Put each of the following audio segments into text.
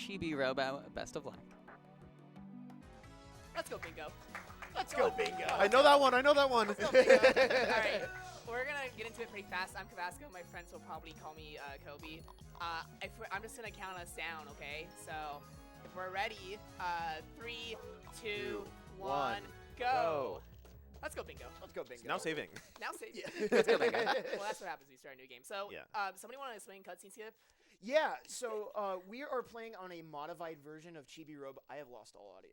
Chibi-Robo. Best of luck. Let's go, Bingo. Let's go, Bingo. I know that one. Let's go, Bingo. All right. We're going to get into it pretty fast. I'm Kobazco. My friends will probably call me Kobe. I'm just going to count us down, okay? So if we're ready, 3, 2, 1, go. Let's go, Bingo. Let's go, Bingo. Now saving. Now save. Yeah. Let's go, Bingo. Well, that's what happens when you start a new game. So, Yeah. Somebody want to explain cutscene skip? Yeah, so we are playing on a modified version of Chibi-Robo. I have lost all audio.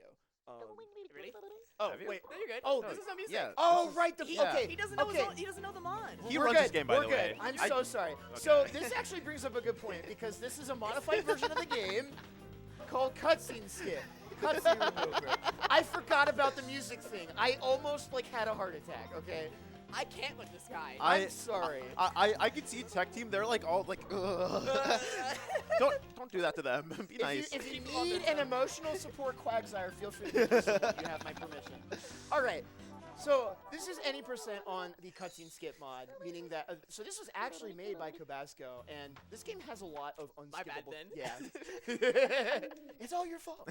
Really? Oh, Have you? wait. No, you're good. Oh, this is no music. Yeah. Oh, right. yeah. Okay. He doesn't know okay. he doesn't know the mod. He We're runs good. this game, by We're the good. way. I'm so sorry. Okay. So this actually brings up a good point because this is a modified version of the game called Cutscene Skip. Cutscene Remover. I forgot about the music thing. I almost had a heart attack. Okay. I can't with this guy. I'm sorry. I could see tech team. They're all ugh. don't do that to them. Be nice. If you need an emotional support Quagsire, feel free to do so. You have my permission. All right. So this is any percent on the cutscene skip mod, meaning that so this was actually made by Kobazco, and this game has a lot of unskippable. My bad, then. Yeah, it's all your fault.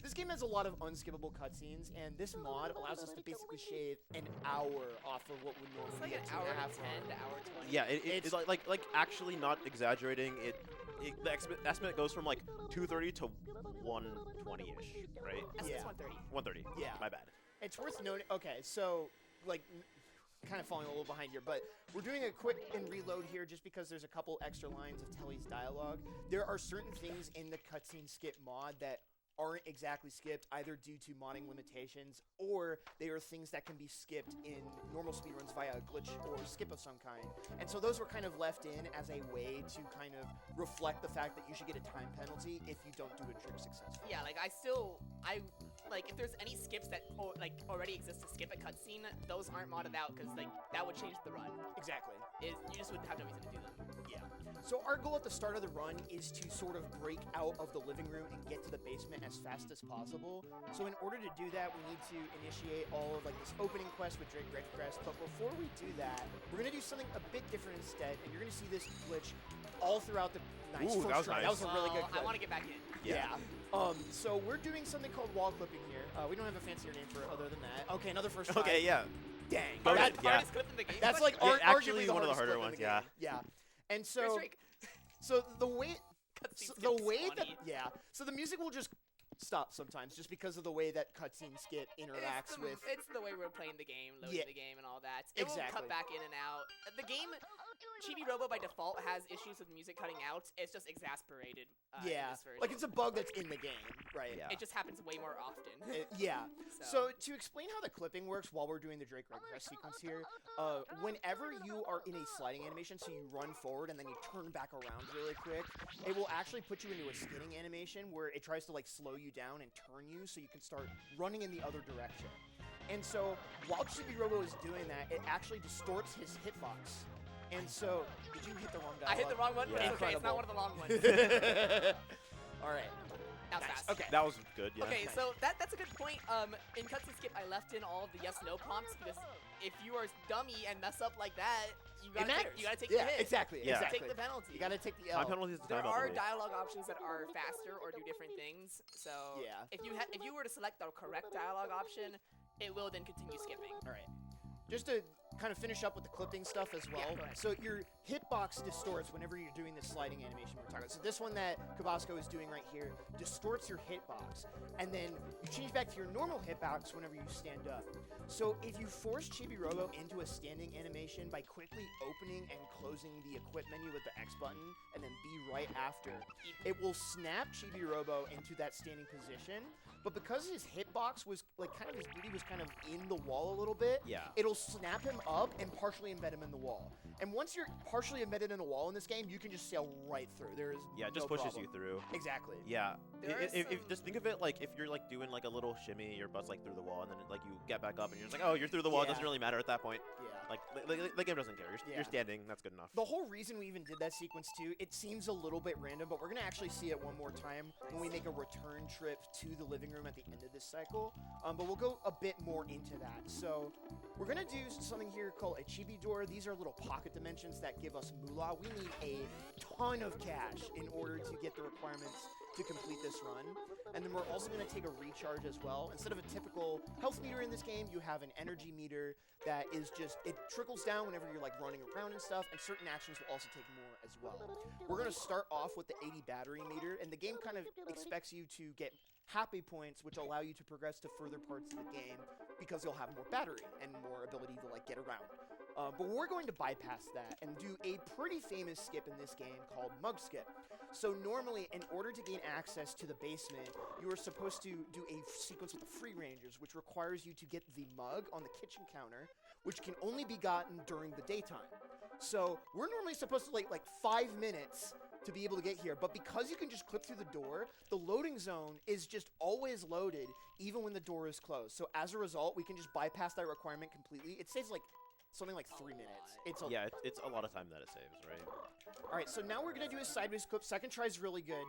This game has a lot of unskippable cutscenes, and this mod allows us to basically shave an hour off of what would It's normally like be an a 2.5 hour hour. 10 to hour 20. Yeah, it's like actually not exaggerating. The estimate goes from 2:30 to 1:20ish, right? That's Yeah. 130. 1:30. Yeah. My bad. It's worth noting. Okay, so kind of falling a little behind here, but we're doing a quick and reload here just because there's a couple extra lines of Telly's dialogue. There are certain things in the cutscene skip mod that aren't exactly skipped either due to modding limitations or they are things that can be skipped in normal speedruns via a glitch or skip of some kind. And so those were kind of left in as a way to kind of reflect the fact that you should get a time penalty if you don't do a trick successfully. Yeah, if there's any skips that already exist to skip a cutscene, those aren't modded out because that would change the run. Exactly. You just wouldn't have no reason to do them. Yeah. So our goal at the start of the run is to sort of break out of the living room and get to the basement as fast as possible. So in order to do that, we need to initiate all of this opening quest with Drake Redcrest. But before we do that, we're gonna do something a bit different instead, and you're gonna see this glitch all throughout the Ooh, that was try. nice. That was a really good I clip. want to get back in. Yeah. So we're doing something called wall clipping here. We don't have a fancier name for it other than that. Okay, another first try. Okay, yeah. Dang. Go That- ahead, yeah. Hardest clip in the game. That's Yeah, actually arguably the one of the hardest harder clip in ones, the yeah. game. Yeah. And Here's so Drake. the way Cutscene so the skip's way that funny. so the music will just stop sometimes just because of the way that cutscene skip interacts with It's the way we're playing the game, loading Yeah. the game, and all that. It will Exactly. cut back in and out. The game, Chibi-Robo by default has issues with music cutting out. It's just exasperated. In this version. like it's a bug that's in the game, right? Yeah. It just happens way more often. Yeah. So to explain how the clipping works while we're doing the Drake Redcrest sequence here, whenever you are in a sliding animation, so you run forward and then you turn back around really quick, it will actually put you into a skidding animation where it tries to slow you down and turn you so you can start running in the other direction. And so while Chibi-Robo is doing that, it actually distorts his hitbox. And so, did you hit the wrong dialogue? I hit the wrong one, but Yeah. it's okay. It's not one of the long ones. All right. That was Nice. fast. Okay. That was good, yeah. Okay, so that's a good point. In cutscene skip, I left in all of the yes/no prompts because if you are dummy and mess up like that, you It gotta matters. take Yeah, the hit. exactly. Yeah. Exactly. Take the penalty. You gotta take the Time L. penalties is There time are penalty. dialogue options that are faster or do different things. So Yeah. if you were to select the correct dialogue option, it will then continue skipping. All right. Just to kind of finish up with the clipping stuff as well. go ahead. So your hitbox distorts whenever you're doing this sliding animation we're talking about. So this one that Kobazco is doing right here distorts your hitbox. And then you change back to your normal hitbox whenever you stand up. So if you force Chibi-Robo into a standing animation by quickly opening and closing the equip menu with the X button and then B right after, it will snap Chibi-Robo into that standing position. But because his hitbox was kind of his booty was kind of in the wall a little bit, Yeah. it'll snap him up and partially embed him in the wall. And once you're partially embedded in a wall in this game, you can just sail right through. There is Yeah, it just no pushes problem. you through. Exactly. Yeah. There are If just think of it if you're doing a little shimmy, your butt's through the wall, and then you get back up, and you're just oh, you're through the wall. It Yeah. doesn't really matter at that point. Yeah. The game doesn't care. Yeah. You're standing. That's good enough. The whole reason we even did that sequence too, it seems a little bit random, but we're gonna actually see it one more time when we make a return trip to the living room at the end of this cycle. But we'll go a bit more into that. So we're gonna do something here called a chibi door. These are little pocket dimensions that give us moolah. We need a ton of cash in order to get the requirements to complete this run. And then we're also going to take a recharge as well. Instead of a typical health meter in this game, you have an energy meter that is just, it trickles down whenever you're like running around and stuff, and certain actions will also take more as well. We're going to start off with the 80 battery meter, and the game kind of expects you to get happy points, which allow you to progress to further parts of the game because you'll have more battery and more ability to like get around. But we're going to bypass that and do a pretty famous skip in this game called Mug Skip. So normally, in order to gain access to the basement, you are supposed to do a sequence with the Free Rangers, which requires you to get the mug on the kitchen counter, which can only be gotten during the daytime. So we're normally supposed to wait like 5 minutes to be able to get here, but because you can just clip through the door, the loading zone is just always loaded, even when the door is closed. So as a result, we can just bypass that requirement completely. It saves like something like 3 minutes. It's a lot of time that it saves, right? All right, so now we're gonna do a sideways clip. Second try is really good.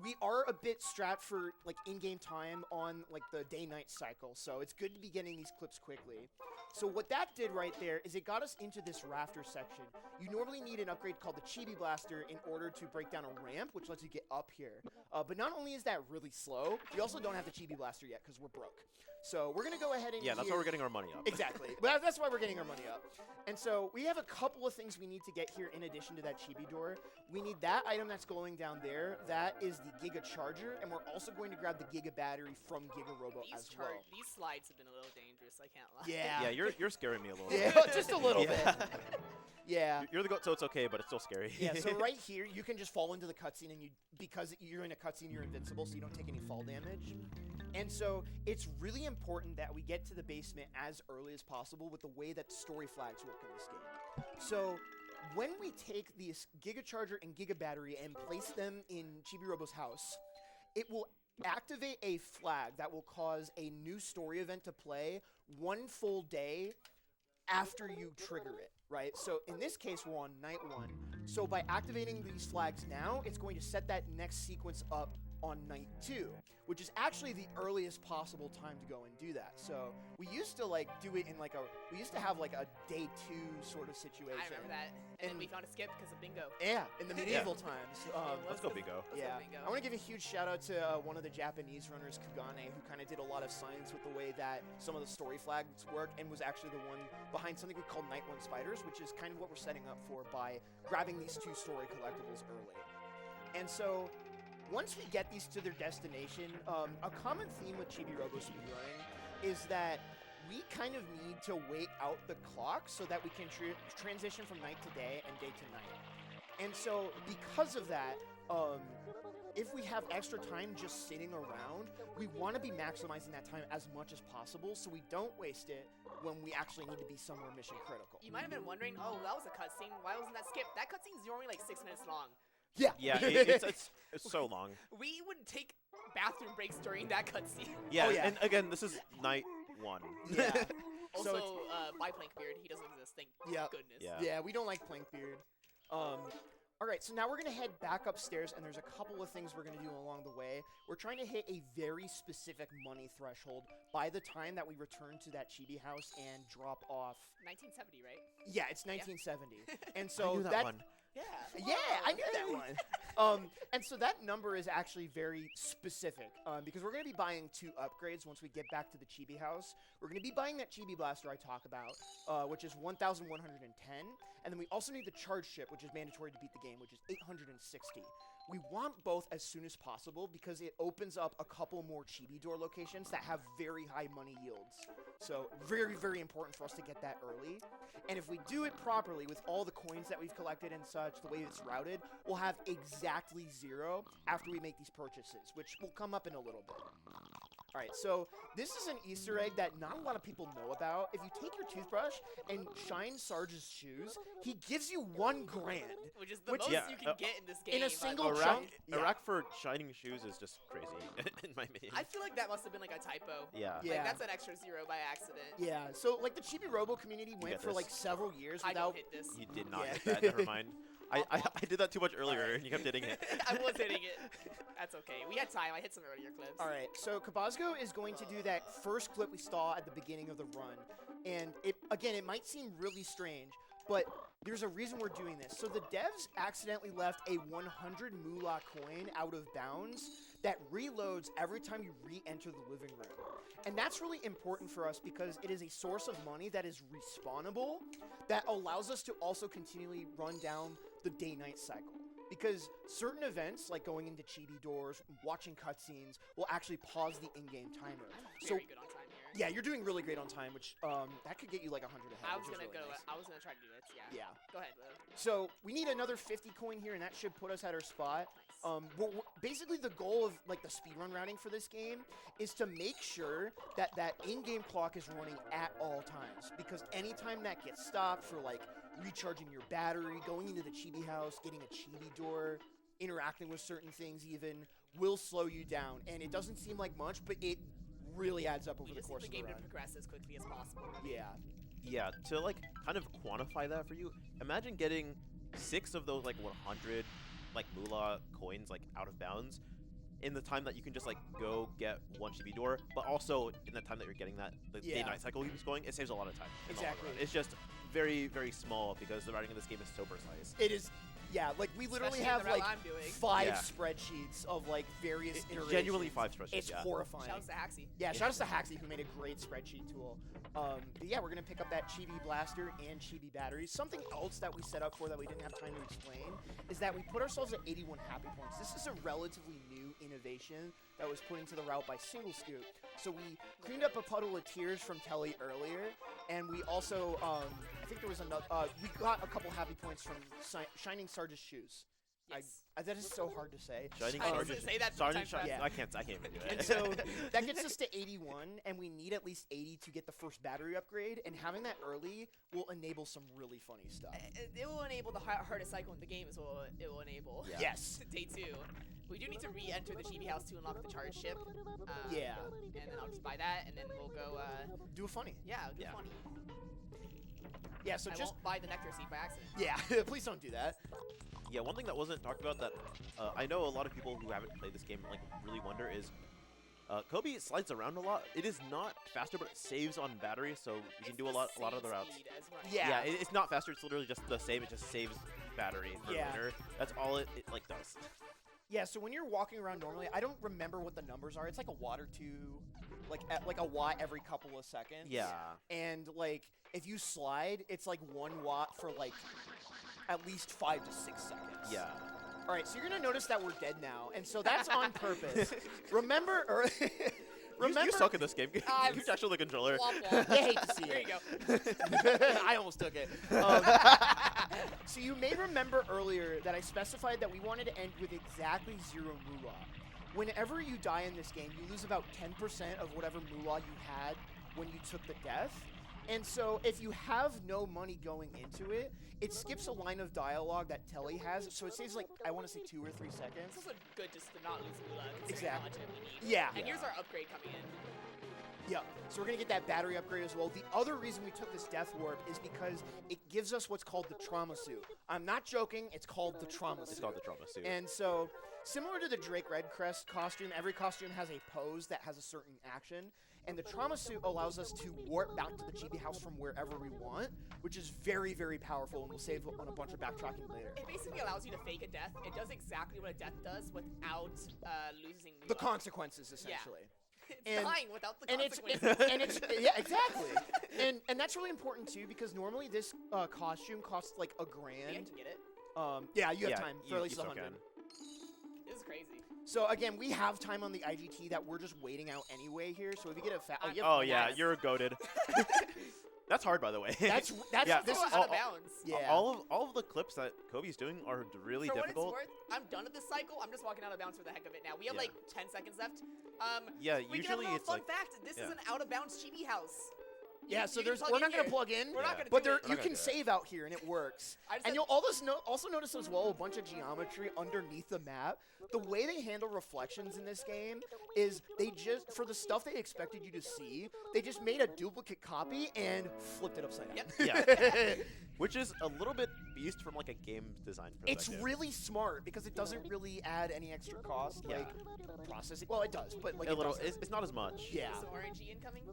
We are a bit strapped for like in-game time on like the day-night cycle, so it's good to be getting these clips quickly. So what that did right there is it got us into this rafter section. You normally need an upgrade called the Chibi Blaster in order to break down a ramp, which lets you get up here. But not only is that really slow, we also don't have the Chibi Blaster yet because we're broke. So we're gonna go ahead and that's why we're getting our money up. Exactly. Well, that's why we're getting our money up. And so we have a couple of things we need to get here in addition to that Chibi door. We need that item that's glowing down there. That is the Giga Charger, and we're also going to grab the Giga Battery from Chibi-Robo as well. These slides have been a little dangerous, I can't lie. Yeah. Yeah, you're scaring me a little Yeah, bit. just a little bit. Yeah. You're the goat, so it's okay, but it's still scary. Yeah, so right here, you can just fall into the cutscene, and because you're in a cutscene, you're invincible, so you don't take any fall damage. And so it's really important that we get to the basement as early as possible with the way that story flags work in this game. So when we take these Giga Charger and Giga Battery and place them in Chibi-Robo's house, it will activate a flag that will cause a new story event to play 1 full day after you trigger it, right? So in this case, we're on night 1. So by activating these flags now, it's going to set that next sequence up on night 2, which is actually the earliest possible time to go and do that. So we used to like do it in like we used to have like a day 2 sort of situation. I remember that. And then we found a skip because of bingo. Yeah, in the medieval times. Let's go bingo. Yeah, I want to give a huge shout out to one of the Japanese runners, Kugane, who kind of did a lot of science with the way that some of the story flags work, and was actually the one behind something we call Night 1 Spiders, which is kind of what we're setting up for by grabbing these 2 story collectibles early. And so once we get these to their destination, a common theme with Chibi-Robo speedrunning is that we kind of need to wait out the clock so that we can transition from night to day and day to night. And so because of that, if we have extra time just sitting around, we want to be maximizing that time as much as possible so we don't waste it when we actually need to be somewhere mission critical. You might have been wondering, oh, that was a cutscene. Why wasn't that skip? That cutscene's normally like 6 minutes long. Yeah. Yeah, it's so long. We would take bathroom breaks during that cutscene. Yeah, Oh, yeah. And again, this is night 1. Yeah. Also, So by Plankbeard, he doesn't exist. Thank goodness. Yeah. Yeah, we don't like Plankbeard. All right, so now we're going to head back upstairs, and there's a couple of things we're going to do along the way. We're trying to hit a very specific money threshold by the time that we return to that Chibi house and drop off. 1970, right? Yeah, it's 1970. And so I knew that one. Yeah, I knew that one. And so that number is actually very specific because we're going to be buying 2 upgrades once we get back to the Chibi house. We're going to be buying that Chibi Blaster I talk about, which is 1,110. And then we also need the charge chip, which is mandatory to beat the game, which is 860. We want both as soon as possible because it opens up a couple more Chibi door locations that have very high money yields. So very, very important for us to get that early. And if we do it properly with all the coins that we've collected and such, the way it's routed, we'll have exactly 0 after we make these purchases, which will come up in a little bit. All right, so this is an Easter egg that not a lot of people know about. If you take your toothbrush and shine Sarge's shoes, he gives you $1 grand. Which is the most you can get in this game. In a single but- chunk. A rack for shining shoes is just crazy, in my opinion. I feel like that must have been like a typo. Yeah. Yeah. Like, that's an extra 0 by accident. Yeah, so like the Chibi-Robo community went get for this. like several years I without... don't hit this. You did not Yeah. hit that, never mind. I did that too much earlier, and you kept hitting it. I was hitting it. That's okay. We had time. I hit some earlier clips. All right, so Kobazco is going to do that first clip we saw at the beginning of the run. And it might seem really strange, but there's a reason we're doing this. So the devs accidentally left a 100 moolah coin out of bounds that reloads every time you re-enter the living room. And that's really important for us because it is a source of money that is respawnable that allows us to also continually run down the day-night cycle. Because certain events, like going into chibi doors, watching cutscenes, will actually pause the in-game timer. I'm very good on time here. Yeah, you're doing really great on time, which that could get you like 100 ahead. I was which is gonna really nice. I was gonna try to do it. Yeah. Yeah. Go ahead, Lou. So we need another 50 coin here, and that should put us at our spot. Basically, the goal of like the speedrun routing for this game is to make sure that that in-game clock is running at all times. Because anytime that gets stopped for like recharging your battery, going into the chibi house, getting a chibi door, interacting with certain things even, will slow you down. And it doesn't seem like much, but it really adds up over We the just course need of the the game run. to progress as quickly as possible. Yeah. Yeah, to like kind of quantify that for you, imagine getting 6 of those like 100 like moolah coins like out of bounds in the time that you can just like go get one chibi door, but also in the time that you're getting that the day-night cycle keeps going, it saves a lot of time. in the long Exactly. run. It's just very, very small because the writing of this game is so precise. It is, yeah, like we literally Especially have the route like I'm doing. 5 Yeah. spreadsheets of like various iterations. Genuinely 5 spreadsheets. It's yeah. horrifying. Shout out to Haxie. Yeah, shout out to Haxie who made a great spreadsheet tool. But yeah, we're gonna pick up that Chibi Blaster and Chibi batteries. Something else that we set up for that we didn't have time to explain is that we put ourselves at 81 happy points. This is a relatively new innovation that was put into the route by Single Scoop. So we cleaned up a puddle of tears from Telly earlier, and we also, I think there was another, we got a couple happy points from Shining Sarge's shoes. Yes. That is so hard to say. Shining I was Sergeant. gonna say that Sergeant three times fast. I can't even do it. And so that gets us to 81, and we need at least 80 to get the first battery upgrade, and having that early will enable some really funny stuff. It will enable the hardest cycle in the game, is what it will enable. Yeah. Yes. Day 2. We do need to re-enter the chibi house to unlock the charge ship. Yeah. And then I'll just buy that, and then we'll go, Do a funny. yeah, I'll do Yeah. funny. Yeah, so I just, won't buy the nectar seed by accident. yeah, please don't do that. Yeah, one thing that wasn't talked about that I know a lot of people who haven't played this game like really wonder is Kobe slides around a lot. It is not faster, but it saves on battery, so you can do a lot of the routes. Yeah. It's not faster. It's literally just the same. It just saves battery for Yeah. later. That's all it like does. Yeah, so when you're walking around normally, I don't remember what the numbers are. It's like a watt or two, like a watt every couple of seconds. Yeah. And like if you slide, it's like 1 watt for like at least 5 to 6 seconds. Yeah. All right, so you're gonna notice that we're dead now, and so that's on purpose. Remember, You suck at this game. I'm You actually the controller. Womp womp. You hate to see There it. you go. I almost took it. So you may remember earlier that I specified that we wanted to end with exactly 0 moolah. Whenever you die in this game, you lose about 10% of whatever moolah you had when you took the death. And so if you have no money going into it, it skips a line of dialogue that Telly has, so it saves like, I want to say 2 or 3 seconds. It's also good just to not lose moolah, considering Exactly. how much we need. Yeah. And here's our upgrade coming in. Yeah, so we're going to get that battery upgrade as well. The other reason we took this Death Warp is because it gives us what's called the Trauma Suit. I'm not joking, it's called the Trauma Suit. It's called the Trauma Suit. And so, similar to the Drake Redcrest costume, every costume has a pose that has a certain action. And the Trauma Suit allows us to warp back to the Chibi house from wherever we want, which is very, very powerful, and we'll save on a bunch of backtracking later. It basically allows you to fake a death. It does exactly what a death does without losing moolah. The consequences, essentially. It's and- dying without the And it's, consequences. yeah, exactly. And that's really important too, because normally this costume costs like $1,000. I can get it. Yeah, you have Yeah, time for you- at least you so 100. can. This is crazy. So again, we have time on the IGT that we're just waiting out anyway here. So if you get a Oh yeah, Yes. you're goaded. That's hard, by the way. that's Yeah, this Go is out of bounds. yeah. all of the clips that Kobe's doing are really For difficult. what it's worth, I'm done with this cycle. I'm just walking out of bounds for the heck of it now. We have Yeah. like 10 seconds left. Yeah, we usually can have a little it's fun like fact. This is yeah. an out of bounds chibi house. Yeah, so You can there's plug we're in not gonna here. plug in, We're Yeah. not gonna but do there it. We're you not can gonna do it. save out here and it works. I just And have- you'll also notice as well a bunch of geometry underneath the map. The way they handle reflections in this game is they just, for the stuff they expected you to see, they just made a duplicate copy and flipped it upside down. Yep. Yeah. Which is a little bit beast from like a game design It's perspective. really smart because it doesn't really add any extra cost, Yeah. like processing. Well, it does, but like a little. doesn't. It's not as much. Yeah. Some RNG incoming.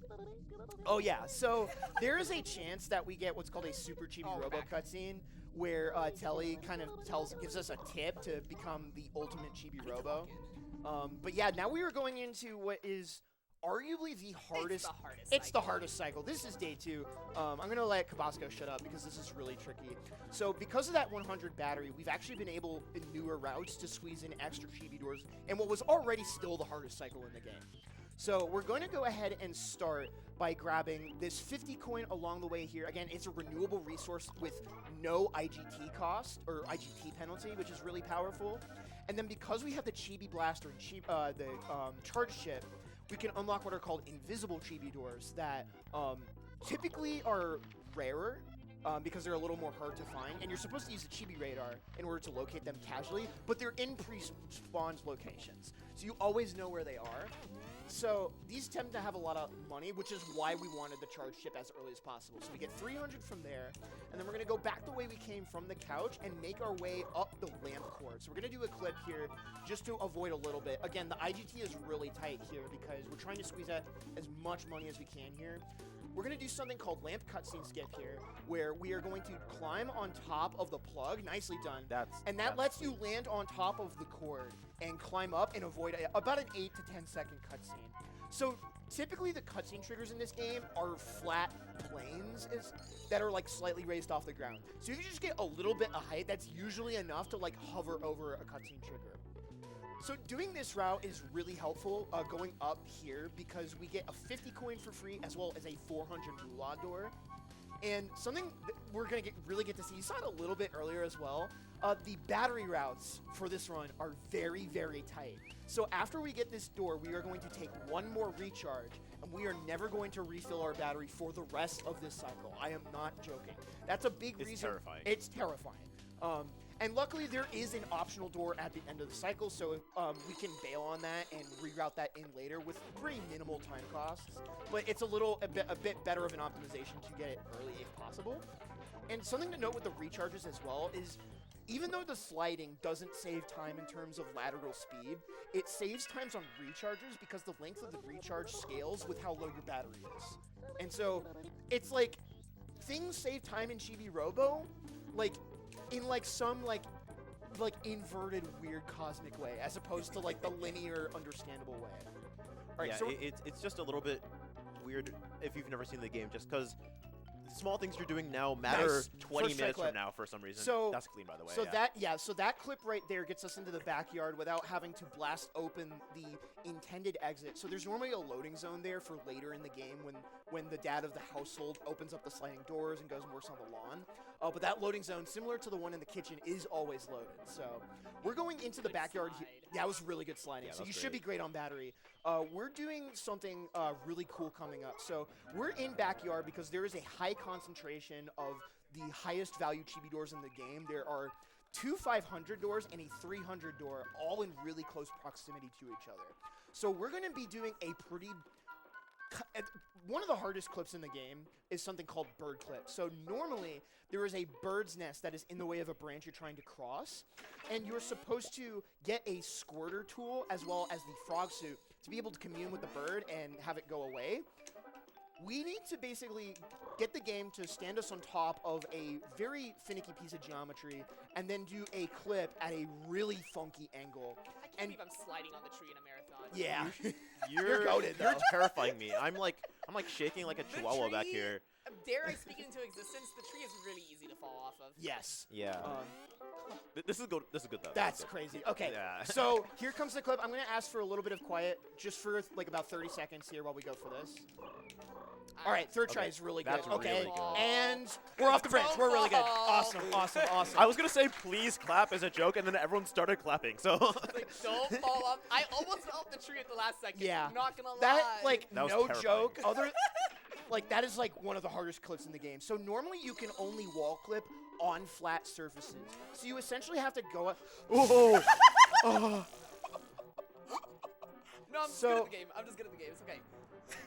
Oh yeah. So there is a chance that we get what's called a Super Chibi-Robo cutscene, where Telly kind of gives us a tip to become the ultimate Chibi-Robo. But yeah, now we are going into what is arguably the hardest. It's the hardest cycle. This is day 2. I'm gonna let Kobazco shut up because this is really tricky. So because of that 100 battery, we've actually been able in newer routes to squeeze in extra chibi doors and what was already still the hardest cycle in the game. So we're going to go ahead and start by grabbing this 50 coin along the way here. Again, it's a renewable resource with no IGT cost or IGT penalty, which is really powerful. And then because we have the Chibi Blaster and the charge chip, we can unlock what are called invisible Chibi doors that typically are rarer because they're a little more hard to find. And you're supposed to use the Chibi Radar in order to locate them casually, but they're in pre-spawned locations. So you always know where they are. So these tend to have a lot of money, which is why we wanted the charge chip as early as possible. So we get 300 from there, and then we're going to go back the way we came from the couch and make our way up the lamp cord. So we're going to do a clip here just to avoid a little bit. Again, the IGT is really tight here because we're trying to squeeze out as much money as we can here. We're going to do something called lamp cutscene skip here, where we are going to climb on top of the plug. Nicely done. That lets you land on top of the cord and climb up and avoid about an 8 to 10 second cutscene. So typically the cutscene triggers in this game are flat planes that are like slightly raised off the ground. So if you just get a little bit of height, that's usually enough to like hover over a cutscene trigger. So doing this route is really helpful going up here because we get a 50 coin for free as well as a 400 moolah door. And something that we're going to really get to see, you saw it a little bit earlier as well, the battery routes for this run are very, very tight. So after we get this door, we are going to take one more recharge, and we are never going to refill our battery for the rest of this cycle. I am not joking. That's a big reason. It's terrifying. It's terrifying. And luckily, there is an optional door at the end of the cycle, so we can bail on that and reroute that in later with pretty minimal time costs. But it's a bit better of an optimization to get it early if possible. And something to note with the recharges as well is, even though the sliding doesn't save time in terms of lateral speed, it saves times on recharges because the length of the recharge scales with how low your battery is. And so it's like things save time in Chibi-Robo, like in like some like inverted weird cosmic way, as opposed to like the linear understandable way. All right, yeah, so it's just a little bit weird if you've never seen the game, just because small things you're doing now matter Nice. 20 First minutes clip. from now for some reason. So- That's clean, by the way. So yeah. so that clip right there gets us into the backyard without having to blast open the intended exit. So there's normally a loading zone there for later in the game when the dad of the household opens up the sliding doors and goes and works on the lawn. But that loading zone, similar to the one in the kitchen, is always loaded. So we're going into the Good backyard. slide. That was really good sliding. Yeah, So that you was should be great on battery. We're doing something really cool coming up. So we're in backyard because there is a high concentration of the highest value chibi doors in the game. There are 2 500 doors and a 300 door, all in really close proximity to each other. So we're going to be doing a pretty... One of the hardest clips in the game is something called bird clip. So normally, there is a bird's nest that is in the way of a branch you're trying to cross, and you're supposed to get a squirter tool as well as the frog suit to be able to commune with the bird and have it go away. We need to basically get the game to stand us on top of a very finicky piece of geometry and then do a clip at a really funky angle. I can't believe I'm sliding on the tree in a marathon. Yeah. You're goated, You're though. terrifying me. I'm like shaking like a The chihuahua back tree- here. Dare I speak it into existence? The tree is really easy to fall off of. Yes. Yeah. This is good. This is good though. That's This is crazy. Okay, Yeah. so here comes the clip. I'm going to ask for a little bit of quiet just for like about 30 seconds here while we go for this. All right, third try Okay, is really good. that's Okay, really good. and we're off the branch. We're really good. Awesome, awesome, awesome. I was gonna say please clap as a joke, and then everyone started clapping. So Like, don't fall off. I almost fell off the tree at the last second. Yeah. Not gonna lie. That, like, That was no terrifying. joke. Like, that is, like, one of the hardest clips in the game. So normally you can only wall clip on flat surfaces. So you essentially have to go up. Oh! No, No, I'm just So- good at the game. I'm just good at the game. It's okay.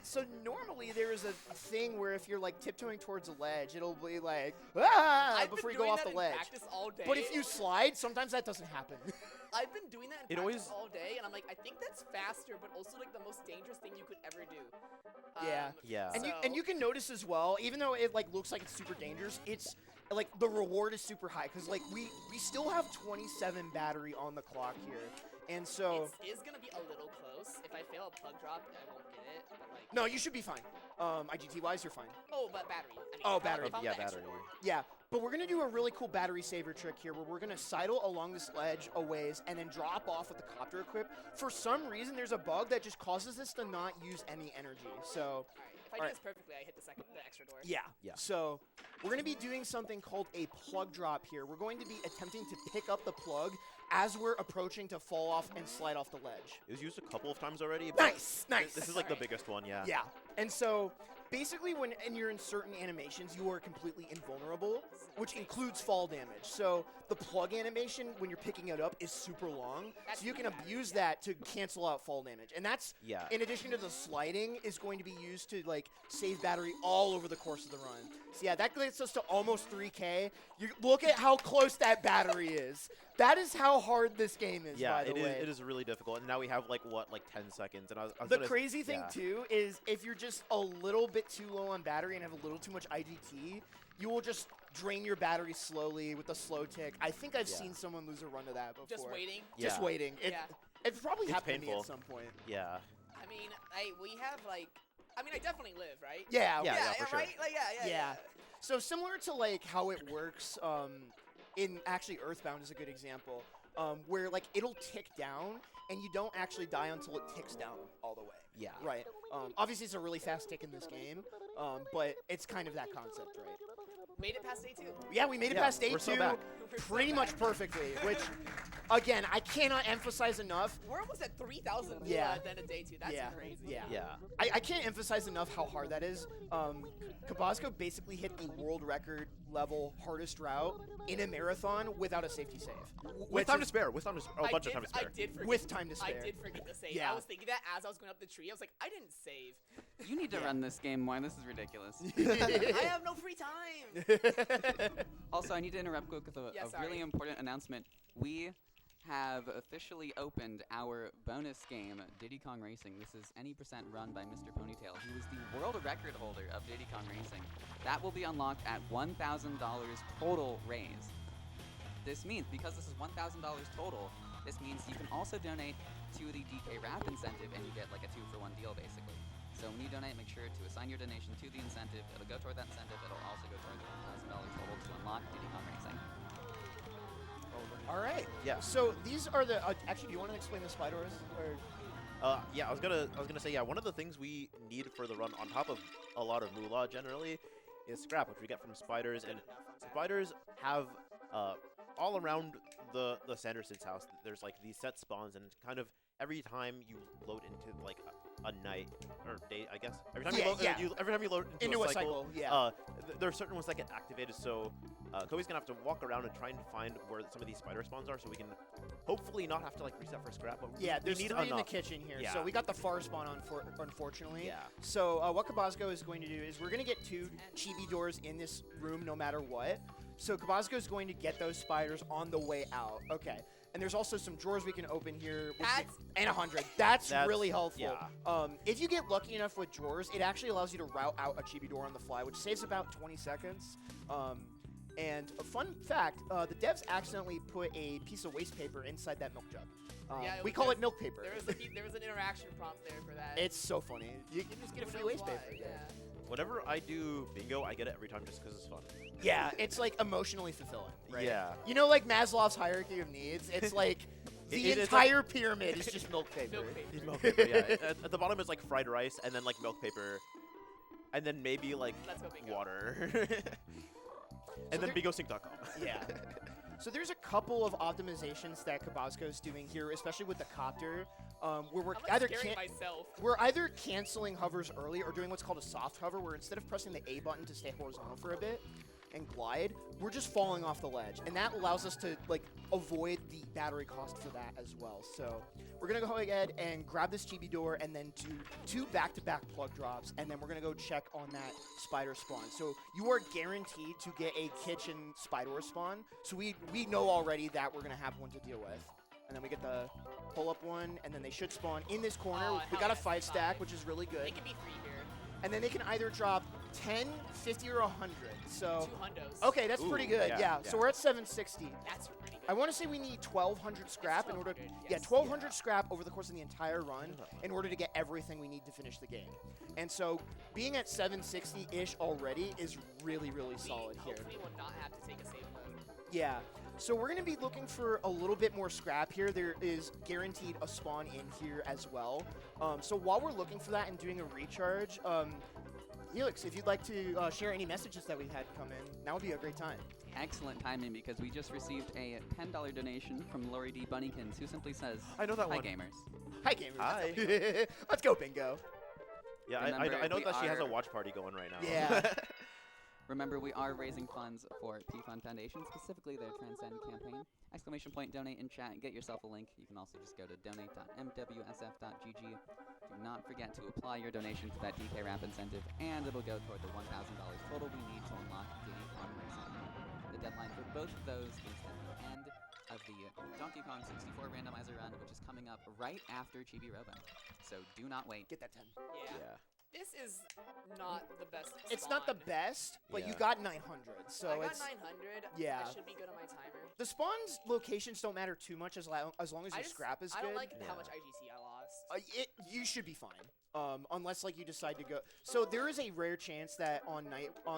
So normally there is a thing where if you're like tiptoeing towards a ledge, it'll be like I've before been you go doing off that the in ledge. practice all day. But if you slide, sometimes that doesn't happen. I've been doing that in It practice always- all day, and I'm like, I think that's faster, but also like the most dangerous thing you could ever do. Yeah. Yeah. And you can notice as well, even though it like looks like it's super dangerous, it's like the reward is super high because like we still have 27 battery on the clock here, and so It is gonna be a little close. If I fail a plug drop, I won't get it. But like, no, you should be fine. IGT wise, you're fine. oh, but battery. I mean, Oh, if I'm- battery. if I'm Yeah, the extra battery. door. Yeah, but we're gonna do a really cool battery saver trick here where we're gonna sidle along this ledge a ways and then drop off with the copter equip. For some reason, there's a bug that just causes this to not use any energy. So All right. If I do Alright. this perfectly, I hit the extra door. yeah. Yeah. So we're gonna be doing something called a plug drop here. We're going to be attempting to pick up the plug as we're approaching to fall off and slide off the ledge. It was used a couple of times already. But Nice, nice. This is like the Alright. biggest one, yeah. Yeah, and so basically when you're in certain animations, you are completely invulnerable, which includes fall damage. So the plug animation, when you're picking it up, is super long, That's so you can really bad, abuse yeah. that to cancel out fall damage. And that's, Yeah. in addition to the sliding, is going to be used to like save battery all over the course of the run. So yeah, that gets us to almost 3K. You look at how close that battery is. That is how hard this game is, Yeah, by the way. it is really difficult. And now we have like 10 seconds. And I was The gonna- crazy thing yeah. too is if you're just a little bit too low on battery and have a little too much IGT, you will just drain your battery slowly with a slow tick. I think I've Yeah. seen someone lose a run to that before. Just waiting. Just Yeah. waiting. Yeah. It's probably It's happened to me painful. at some point. Yeah. I mean, we have like, I mean, I definitely live, right? Yeah. Yeah, for sure. right? Like, yeah. Yeah. So similar to like how it works in actually Earthbound is a good example, where like it'll tick down and you don't actually die until it ticks down all the way. Yeah. Right. Obviously, it's a really fast tick in this game, but it's kind of that concept, right? Made it past day 2. Yeah, we made it Yeah, past day we're 2 so back. We're so pretty much back. perfectly, which, again, I cannot emphasize enough. We're almost at 3,000 Yeah. at the end of day 2. That's Yeah, crazy. yeah. Yeah. I can't emphasize enough how hard that is. Kobazco basically hit the world record level hardest route in a marathon without a safety save. With Which time to is- spare. With time to spare. A bunch of time to spare. I did forget. With time to I spare. did forget to save. Yeah. I was thinking that as I was going up the tree. I was like, I didn't save. You need to Yeah. run this game more. This is ridiculous. I have no free time. Also, I need to interrupt quick with Yeah, a sorry. really important announcement. We have officially opened our bonus game, Diddy Kong Racing. This is any percent run by Mr. Ponytail, who is the world record holder of Diddy Kong Racing. That will be unlocked at $1,000 total raise. This means, because this is $1,000 total, this means you can also donate to the DK Wrap incentive, and you get like a 2-for-1 deal, basically. So when you donate, make sure to assign your donation to the incentive. It'll go toward that incentive. It'll also go toward the $1,000 total to unlock Diddy Kong Racing. All right. Yeah. So these are the. Actually, do you want to explain the spiders? Or Yeah, I was gonna say, yeah, one of the things we need for the run, on top of a lot of moolah generally, is scrap, which we get from spiders. And spiders have all around the Sanderson's house. There's like these set spawns, and kind of every time you load into like a night or day, I guess. Every time Yeah, you load, yeah. every time you load into Into a cycle, yeah. there are certain ones that get activated. So Kobe's gonna have to walk around and try and find where some of these spider spawns are, so we can hopefully not have to like reset for scrap. But yeah, we there's need 3 in the enough. kitchen here. Yeah. So we got the far spawn on, unfortunately. Yeah. So what Kobazco is going to do is we're going to get 2 chibi doors in this room no matter what. So Kobazco is going to get those spiders on the way out. Okay. And there's also some drawers we can open here. And 100. That's really helpful. yeah. If you get lucky enough with drawers, it actually allows you to route out a chibi door on the fly, which saves about 20 seconds. And a fun fact, the devs accidentally put a piece of waste paper inside that milk jug. Yeah, We call it milk paper. There was an interaction prompt there for that. It's so funny. You can just get a Who free knows waste why, paper. Yeah. Whenever I do bingo, I get it every time just because it's fun. Yeah, it's like emotionally fulfilling, right? Yeah. You know, like Maslow's hierarchy of needs. It's like the It's entire pyramid is just milk paper. Milk paper. Milk paper, yeah. At the bottom is like fried rice, and then like milk paper, and then maybe like Let's go bingo. water, and then there- bingosync.com. Yeah. So there's a couple of optimizations that Kobazco is doing here, especially with the copter, where we're I'm like either scaring myself. we're either canceling hovers early or doing what's called a soft hover, where instead of pressing the A button to stay horizontal for a bit, and glide, we're just falling off the ledge. And that allows us to like avoid the battery cost for that as well. So we're going to go ahead and grab this chibi door and then do 2 back-to-back plug drops. And then we're going to go check on that spider spawn. So you are guaranteed to get a kitchen spider spawn. So we know already that we're going to have one to deal with. And then we get the pull-up one, and then they should spawn in this corner. Oh, We got a 5-stack, which is really good. It can be 3 here. And then they can either drop 10, 50, or 100. So 2 hundos. okay, that's pretty good. Yeah. So we're at 760. That's pretty good. I want to say we need 1,200 scrap in order. 1,200, Yeah, yes. 1,200 scrap over the course of the entire run in order to get everything we need to finish the game. And so being at 760-ish already is really, really solid here. Hopefully we'll not have to take a save mode. Yeah. So we're going to be looking for a little bit more scrap here. There is guaranteed a spawn in here as well. So while we're looking for that and doing a recharge, Helix, if you'd like to share any messages that we've had come in, now would be a great time. Excellent timing because we just received a $10 donation from Lori D. Bunnykins, who simply says, I know that "Hi one. gamers." Hi, gamers. Hi. Let's go, Bingo. Yeah, Remember, I know we that she has a are- watch party going right now. Yeah. Remember, we are raising funds for P-Fund Foundation, specifically their Transcend campaign. Exclamation point donate in chat. Get yourself a link. You can also just go to donate.mwsf.gg. Do not forget to apply your donation to that DK Rap incentive, and it'll go toward the $1,000 total we need to unlock Diddy Kong Racing. The deadline for both of those is at the end of the Donkey Kong 64 randomizer run, which is coming up right after Chibi-Robo. So do not wait. Get that 10. Yeah. This is not the best It's not the spawn. best, but you Yeah. got 900. So I got it's 900. yeah. I should be good on my timer. The spawn's locations don't matter too much as long as your scrap is I good. don't like Yeah. how much IGT I lost. You should be fine. Unless like you decide to go. So there is a rare chance that on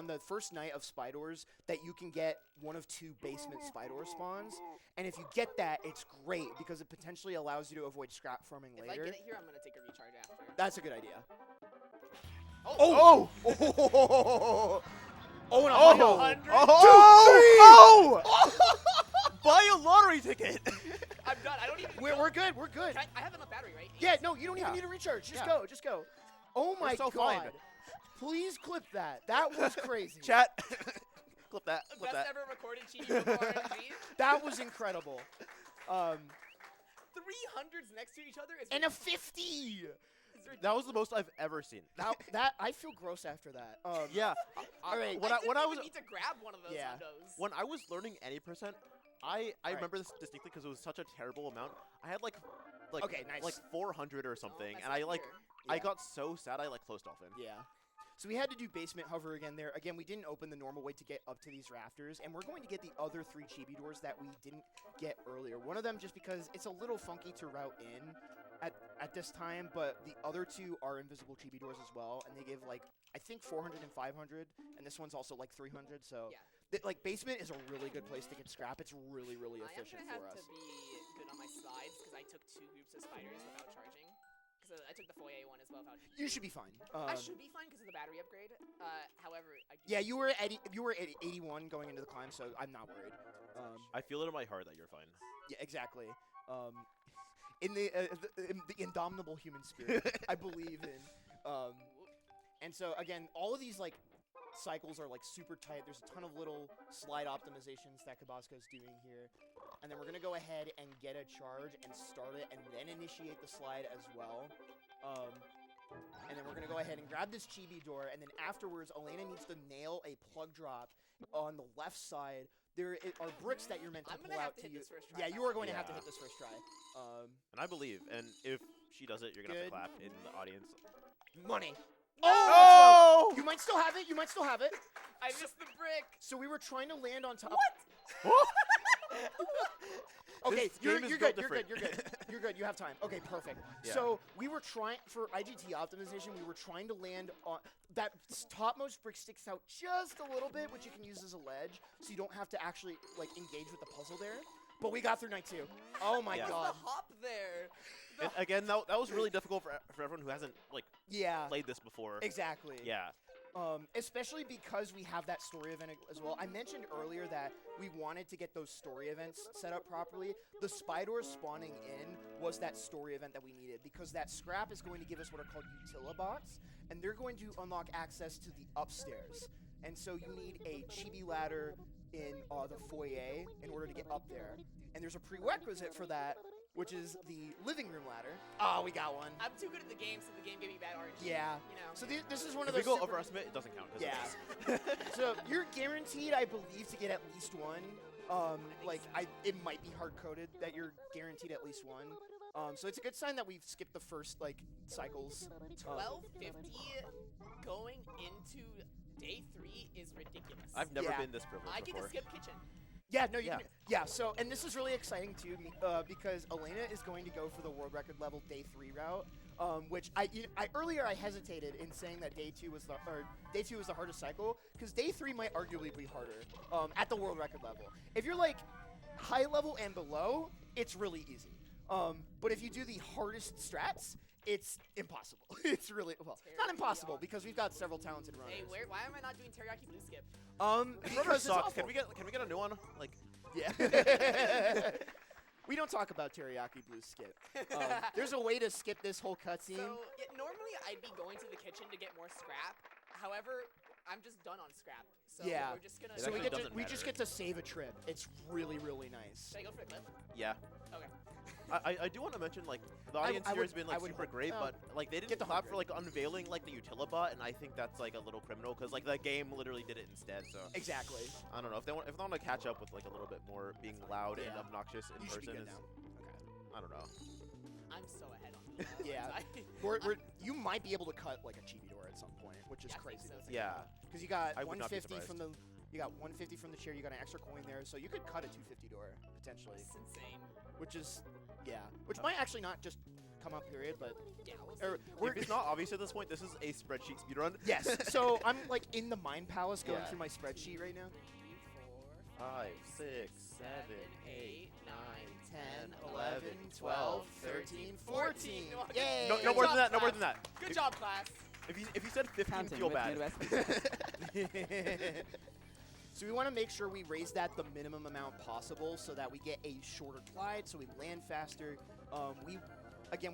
the first night of Spidors that you can get one of 2 basement Spidor spawns, and if you get that, it's great because it potentially allows you to avoid scrap farming If I later. get it here, I'm gonna take a recharge after. That's a good idea. Oh! Oh, and a Oh! hundo. Oh! Buy a lottery ticket! I'm done. I don't even. We're good. We're good. I have enough battery, right? Yeah, no, you don't even Yeah. need to recharge. Just Yeah. go. Just go. Oh my so god. fine. Please clip that. That was crazy. Chat. Clip that. The Clip best that. ever recorded Chibi-Robo RNG. That was incredible. 300s next to each other is And a ridiculous. 50. It's ridiculous. That was the most I've ever seen. That I feel gross after that. Yeah. All right. When I I didn't was even need to grab one of those Yeah. hundos. when I was learning any percent, I Right. remember this distinctly because it was such a terrible amount. I had like Okay, nice. like 400 or something, that's and I not like here. I Yeah. got so sad I like closed off in. Yeah. So we had to do basement hover again there. Again, we didn't open the normal way to get up to these rafters, and we're going to get the other 3 chibi doors that we didn't get earlier. One of them just because it's a little funky to route in at this time, but the other 2 are invisible chibi doors as well, and they give like I think 400 and 500, and this one's also like 300. So Yeah. like basement is a really good place to get scrap. It's really really I am efficient gonna for have us. to be good on my slides because I took 2 groups of spiders without charging. Because I took the foyer one as well without. You should be fine. I should be fine because of the battery upgrade. However, I do Yeah, you were at 81 going into the climb, so I'm not worried. I feel it in my heart that you're fine. Yeah, exactly. In the indomitable human spirit, I believe in. And so again, all of these like cycles are like super tight. There's a ton of little slide optimizations that Kobazco is doing here, and then we're gonna go ahead and get a charge and start it, and then initiate the slide as well. And then we're gonna go ahead and grab this chibi door, and then afterwards, Elena needs to nail a plug drop on the left side. There are bricks that you're meant to I'm pull gonna have out to to hit you. this first try. Yeah, you are going to have to Yeah. hit this first try. And I believe, and if she does it, you're gonna have to Good. clap in the audience. Money. Oh! You might still have it. You might still have it. I missed the brick. So we were trying to land on top. What? Okay, This you're game is good. built You're good. different. You're good. You're good. You have time. Okay, perfect. Yeah. So we were trying for IGT optimization. We were trying to land on that topmost brick sticks out just a little bit, which you can use as a ledge, so you don't have to actually like engage with the puzzle there. But we got through night 2. Oh my Yeah. god. The hop there. And again, that was really difficult for everyone who hasn't like Yeah. played this before. Exactly. Yeah. Especially because we have that story event as well. I mentioned earlier that we wanted to get those story events set up properly. The Spidors spawning in was that story event that we needed because that scrap is going to give us what are called Utilibots, and they're going to unlock access to the upstairs. and so you need a chibi ladder in the foyer in order to get up there. And there's a prerequisite for that, which is the living room ladder. Oh, we got one. I'm too good at the game, so the game gave me bad RNG. Yeah. You know. So this is one If of we those. go overestimate, it doesn't count. 'cause Yeah. it is. So you're guaranteed, I believe, to get at least one. It might be hard coded that you're guaranteed at least one. So it's a good sign that we've skipped the first cycles. 1250 going into day 3 is ridiculous. I've never Yeah. been this privileged I get before. to skip kitchen. Yeah, no, you Yeah. can. Yeah, so, and this is really exciting too, because Elena is going to go for the world record level day 3 route, which earlier I hesitated in saying that day 2 was the hardest cycle, because day 3 might arguably be harder at the world record level. If you're like high level and below, it's really easy. But if you do the hardest strats, it's impossible. It's really, well, not impossible, because we've got several talented runners. Hey, why am I not doing teriyaki blue skip? Because it's sucks. awful. Can we get a new one? Like, Yeah. We don't talk about teriyaki blue skip. There's a way to skip this whole cutscene. So, normally I'd be going to the kitchen to get more scrap. However, I'm just done on scrap. So Yeah. we're just gonna. It So actually doesn't we just matter. get to save a trip. It's really, really nice. Should I go for a clip? yeah. Okay. I do want to mention, like, the I audience here would- has been I like would super hope- great, but like they Get didn't the clap for 100. like unveiling like the Utilibot, and I think that's like a little criminal because like the game literally did it instead. So Exactly. I don't know if they want to catch up with like a little bit more being loud and Yeah. obnoxious in You should be person. good now. I don't know. I'm so ahead on these. Yeah. You might be able to cut like a chibi door at some point, which is Yeah, I think crazy. so, to think Yeah. about. Because you got I would not be 150 from the chair. You got an extra coin there, so you could cut a 250 door potentially, It's insane. which might actually not just come up. Period, but Yeah. We'll or, see. we're, If it's not obvious at this point, this is a spreadsheet speedrun. yes. So I'm like in the Mind Palace going Yeah. through my spreadsheet right now. 3, 4, 5, 6, 7, 8, 9, 10, 11, 12, 13, 14. Yay! No Good more than job, that. No more class. than that. Good job, class. If you said 15, Counting feel with bad. Midwest Speedfest. So we want to make sure we raise that the minimum amount possible so that we get a shorter glide, so we land faster.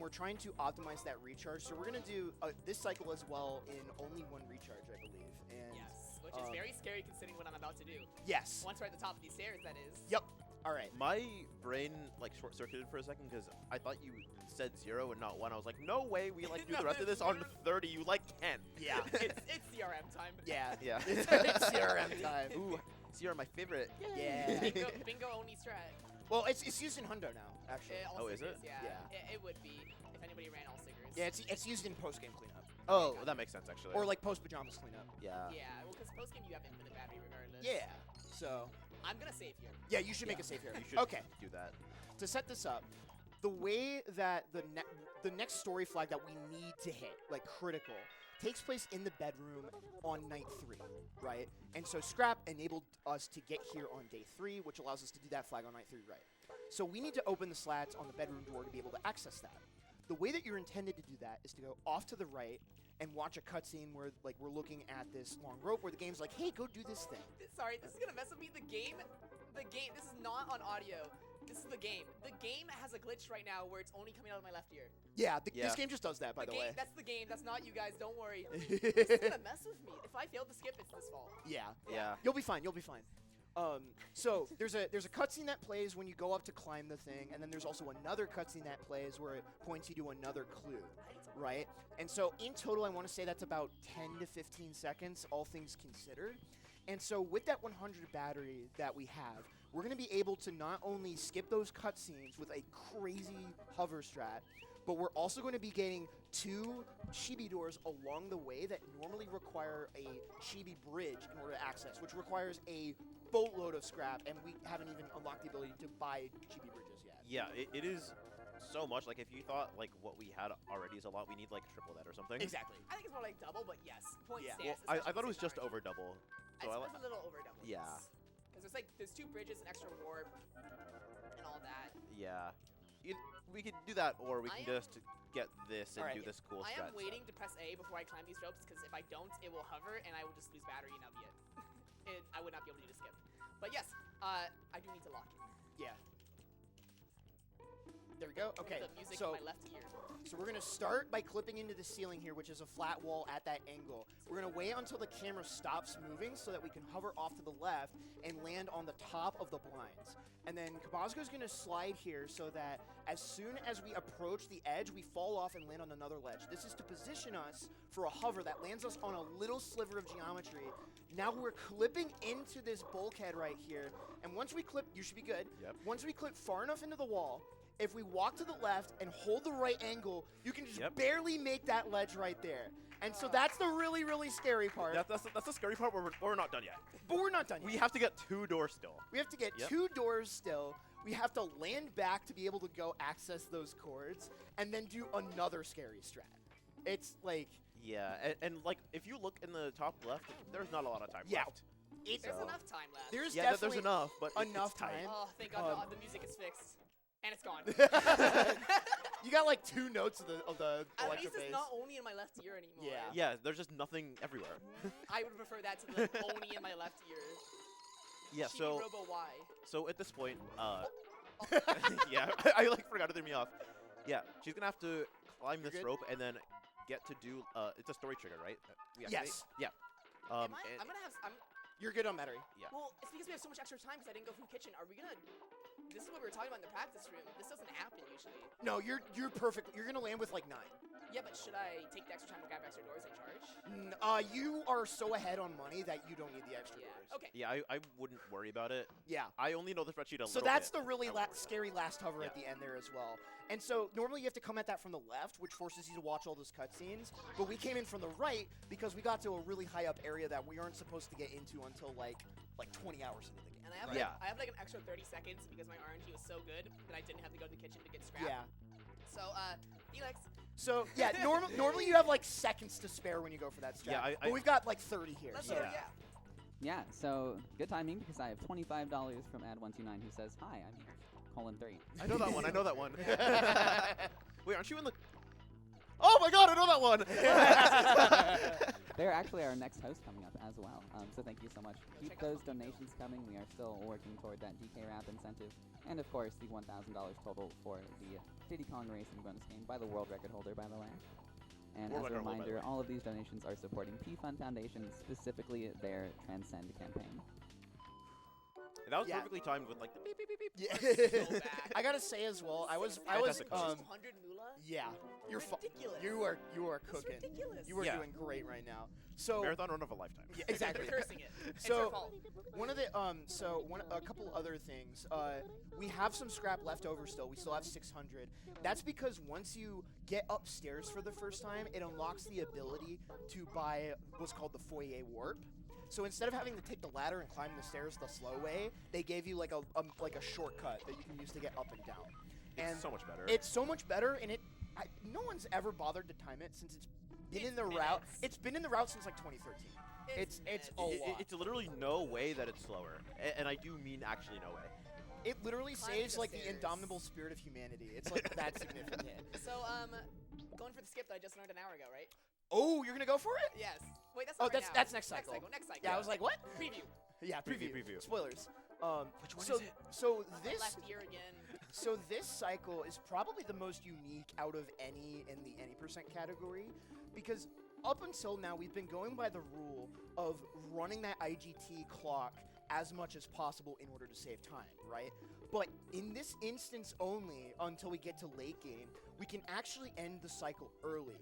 We're trying to optimize that recharge, so we're gonna do this cycle as well in only one recharge, I believe. And Yes, which is very scary considering what I'm about to do. yes. Once we're at the top of these stairs, that is. Yep. All right. My brain like short-circuited for a second because I thought you said 0 and not 1. I was like, no way we like do the rest of this on 30. You like 10. Yeah. It's CRM time. Yeah. Yeah. It's CRM time. Ooh, CR my favorite. Yeah. Bingo only strat. Well, it's used in Hundo now, actually. All Oh, is stickers, it? Yeah. Yeah. It would be if anybody ran all stickers. Yeah, it's used in post game cleanup Oh, that makes sense actually. or like post pajamas cleanup. yeah. Yeah, well, because post game you have infinite battery regardless. Yeah. So I'm gonna save here. yeah, you should make Yeah. a save here. You should Okay. do that. To set this up, the way that the next story flag that we need to hit, like critical, takes place in the bedroom on night 3, right? And so Scrap enabled us to get here on day 3, which allows us to do that flag on night 3, right? So we need to open the slats on the bedroom door to be able to access that. The way that you're intended to do that is to go off to the right and watch a cutscene where like we're looking at this long rope where the game's like, hey, go do this thing. Sorry, this is gonna mess with me. The game. This is not on audio. This is the game. The game has a glitch right now where it's only coming out of my left ear. Yeah, Yeah. this game just does that, by the way. That's the game. That's not you guys. Don't worry. This is gonna mess with me. If I fail to skip, it's this fault. Yeah. Yeah. You'll be fine. You'll be fine. So there's a cutscene that plays when you go up to climb the thing, and then there's also another cutscene that plays where it points you to another clue, right? And so in total, I want to say that's about 10 to 15 seconds, all things considered. And so with that 100 battery that we have, we're going to be able to not only skip those cutscenes with a crazy hover strat, but we're also going to be getting 2 chibi doors along the way that normally require a chibi bridge in order to access, which requires a boatload of scrap, and we haven't even unlocked the ability to buy chibi bridges yet. Yeah, it is so much. Like, if you thought, like, what we had already is a lot, we need, like, triple that or something. Exactly. I think it's more like double, but yes. Point Yeah. Well, stands. I thought it was just over double. So I It's a little over double. Yeah. Because there's 2 bridges, an extra warp, and all that. yeah. We could do that, or we I can am- just get this and Alright. do this cool I strat. am waiting to press A before I climb these ropes because if I don't, it will hover and I will just lose battery and that'll be it. I would not be able to do the skip. But yes, I do need to lock in. Yeah. There we go. Okay, The music so in my left ear. So we're going to start by clipping into the ceiling here, which is a flat wall at that angle. We're going to wait until the camera stops moving so that we can hover off to the left and land on the top of the blinds. And then Kobazco is going to slide here so that as soon as we approach the edge, we fall off and land on another ledge. This is to position us for a hover that lands us on a little sliver of geometry. Now we're clipping into this bulkhead right here. And once we clip, you should be good. Yep. Once we clip far enough into the wall, if we walk to the left and hold the right angle, you can just Yep. barely make that ledge right there. And so that's the really, really scary part. That's the scary part where we're not done yet. But we're not done yet. We have to get 2 doors still. We have to get Yep. 2 doors still. We have to land back to be able to go access those cords and then do another scary strat. It's like, Yeah, and like if you look in the top left, there's not a lot of time Yeah. left. it's, There's So- enough time left. there's Yeah, there's definitely enough, but enough it's tight. time. Oh, thank God Um, the music is fixed. And it's gone. You got like 2 notes of the At electro least it's phase. not only in my left ear anymore. Yeah. Yeah, there's just nothing everywhere. I would prefer that to the only in my left ear. Yeah, so Chibi-Robo Y. so at this point, yeah, I like forgot to turn me off. Yeah, she's gonna have to climb You're this good? rope and then get to do. It's a story trigger, right? We Yes. activate? Yeah. I'm and- gonna have. You're good on battery. yeah. Well, it's because we have so much extra time because I didn't go through kitchen. Are we gonna? This is what we were talking about in the practice room. This doesn't happen usually. No, you're perfect. You're gonna land with like 9. Yeah, but should I take the extra time to grab extra doors and charge? You are so ahead on money that you don't need the extra Yeah. doors. Okay. Yeah, I wouldn't worry about it. Yeah. I only know the spreadsheet a So little that's bit. the really I wouldn't worry scary last hover at Yeah. the end there as well. And so normally you have to come at that from the left, which forces you to watch all those cutscenes. But we came in from the right because we got to a really high up area that we aren't supposed to get into until like 20 hours into the game. And I have Right. like, Yeah. I have like an extra 30 seconds because my RNG was so good that I didn't have to go to the kitchen to get scrap. Yeah. So Felix, So yeah, normally you have like seconds to spare when you go for that strat. Yeah, but we've got like 30 here. let's So go. Yeah. Yeah. Yeah, so good timing because I have $25 from Ad129 who says, "Hi, I'm here." :3. I know that one. I know that one. Wait, aren't you in the? Oh my God, I know that one. They're actually our next host coming up as well. So thank you so much. Keep check out those Funky donations coming. We are still working toward that DK Wrap incentive. And of course, the $1,000 total for the Diddy Kong Racing bonus game by the world record holder, by the way. And World as a record holder, by the reminder, way. all of these donations are supporting P-Fund Foundation, specifically their Transcend campaign. That was Yeah. perfectly timed with like the beep beep beep beep. Yeah. So bad. I gotta say as well, I was Fantastic coach. 200 moolah? yeah, you're ridiculous. you are That's cooking. ridiculous. You are Yeah. doing great right now. So Marathon run of a lifetime. yeah, exactly. You're cursing it. It's So- your fault. One of the a couple other things. We have some scrap left over still. We still have 600. That's because once you get upstairs for the first time, it unlocks the ability to buy what's called the foyer warp. So instead of having to take the ladder and climb the stairs the slow way, they gave you like a shortcut that you can use to get up and down. And It's so much better. it's so much better, and no one's ever bothered to time it since it's been in the route. minutes. It's been in the route since like 2013. It's minutes. a lot. It's literally no way that it's slower, and I do mean actually no way. It literally Climbing saves the like the stairs. indomitable spirit of humanity. It's like that significant. So, going for the skip that I just learned an hour ago, right? Oh, you're gonna go for it? Yes. Wait, that's Oh, not right that's now. next cycle. Next cycle. Yeah, I was like, what? Preview. Yeah, preview. Preview. Spoilers. Which one so, is it? So My this left ear again. so this cycle is probably the most unique out of any in the any percent category, because up until now we've been going by the rule of running that IGT clock as much as possible in order to save time, right? But in this instance only, until we get to late game, we can actually end the cycle early.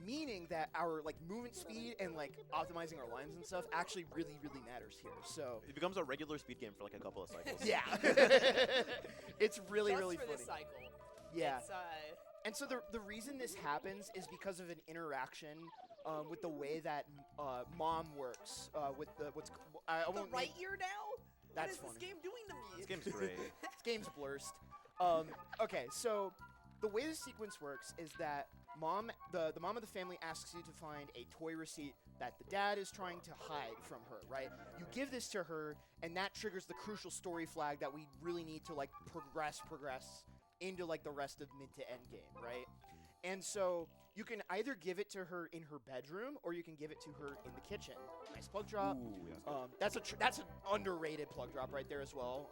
Meaning that our like movement speed and like optimizing our lines and stuff actually really, really matters here. So It becomes a regular speed game for like a couple of cycles. yeah, it's really, Just really for funny. this cycle. Yeah, It's, and so the reason this happens is because of an interaction with the way that mom works with the I the won't right name- ear now? That's what is funny. this game doing to me? This game's great. This game's blurst. Okay, so the way the sequence works is that the mom of the family asks you to find a toy receipt that the dad is trying to hide from her, right? You give this to her, and that triggers the crucial story flag that we really need to like progress into like the rest of mid to end game, right? And so you can either give it to her in her bedroom or you can give it to her in the kitchen. Nice plug drop. Ooh, yeah, That's an underrated plug drop right there as well.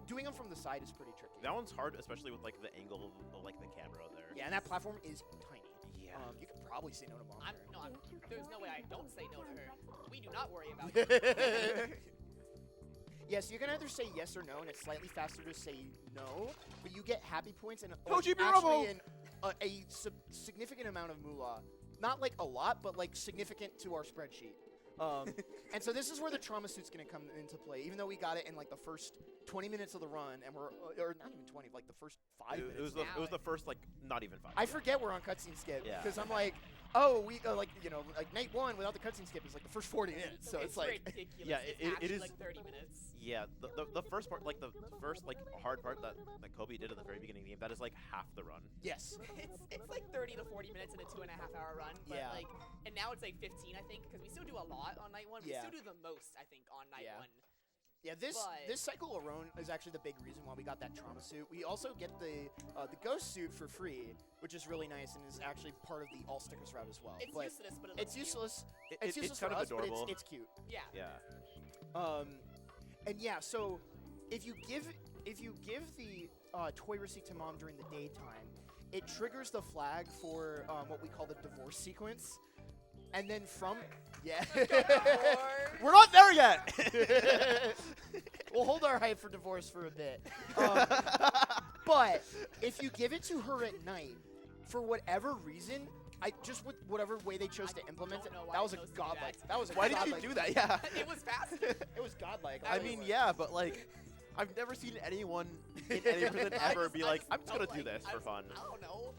Doing them from the side is pretty tricky. that one's hard, especially with like the angle of like the camera there. Yeah, and that platform is tiny. Yeah. You could probably say no to mom. There's no way I don't say no to her. We do not worry about you. Yeah, so you can either say yes or no, and it's slightly faster to say no, but you get happy points and Chibi-Robo! a significant amount of moolah. Not like a lot, but like significant to our spreadsheet. And so this is where the trauma suit's going to come into play, even though we got it in like the first 20 minutes of the run, and we're or not even 20, like the first 5 minutes. It was the first like not even 5. I forget we're on cutscene skip Yeah. because I'm like, oh, we like like night 1 without the cutscene skip is like the first 40 minutes. So it's like ridiculous. Yeah, It's it actually is- like 30 minutes. Yeah, the first part, like the first like hard part that Kobe did at the very beginning of the game, that is like half the run. yes. It's like 30 to 40 minutes in a 2.5 hour run. But Yeah. like, and now it's like 15, I think, because we still do a lot on night 1. We Yeah. still do the most, I think, on night Yeah. 1. Yeah, this But- cycle alone is actually the big reason why we got that trauma suit. We also get the ghost suit for free, which is really nice and is actually part of the all stickers route as well. It's but useless, but it it's looks cute. useless. It- It's useless it's kind for of us, but adorable. it's cute. Yeah. Yeah. And yeah, so if you give the toy receipt to mom during the daytime, it triggers the flag for what we call the divorce sequence, and then from We're not there yet. we'll hold our hype for divorce for a bit. But if you give it to her at night, for whatever reason, with whatever way they chose to implement it, don't know why that was they a chose to do godlike. that. That was a Why did you godlike- do that? Yeah. It was fast. It was godlike. I mean, yeah, but like, I've never seen anyone in any prison ever be like, I'm just gonna do this for fun. I don't know.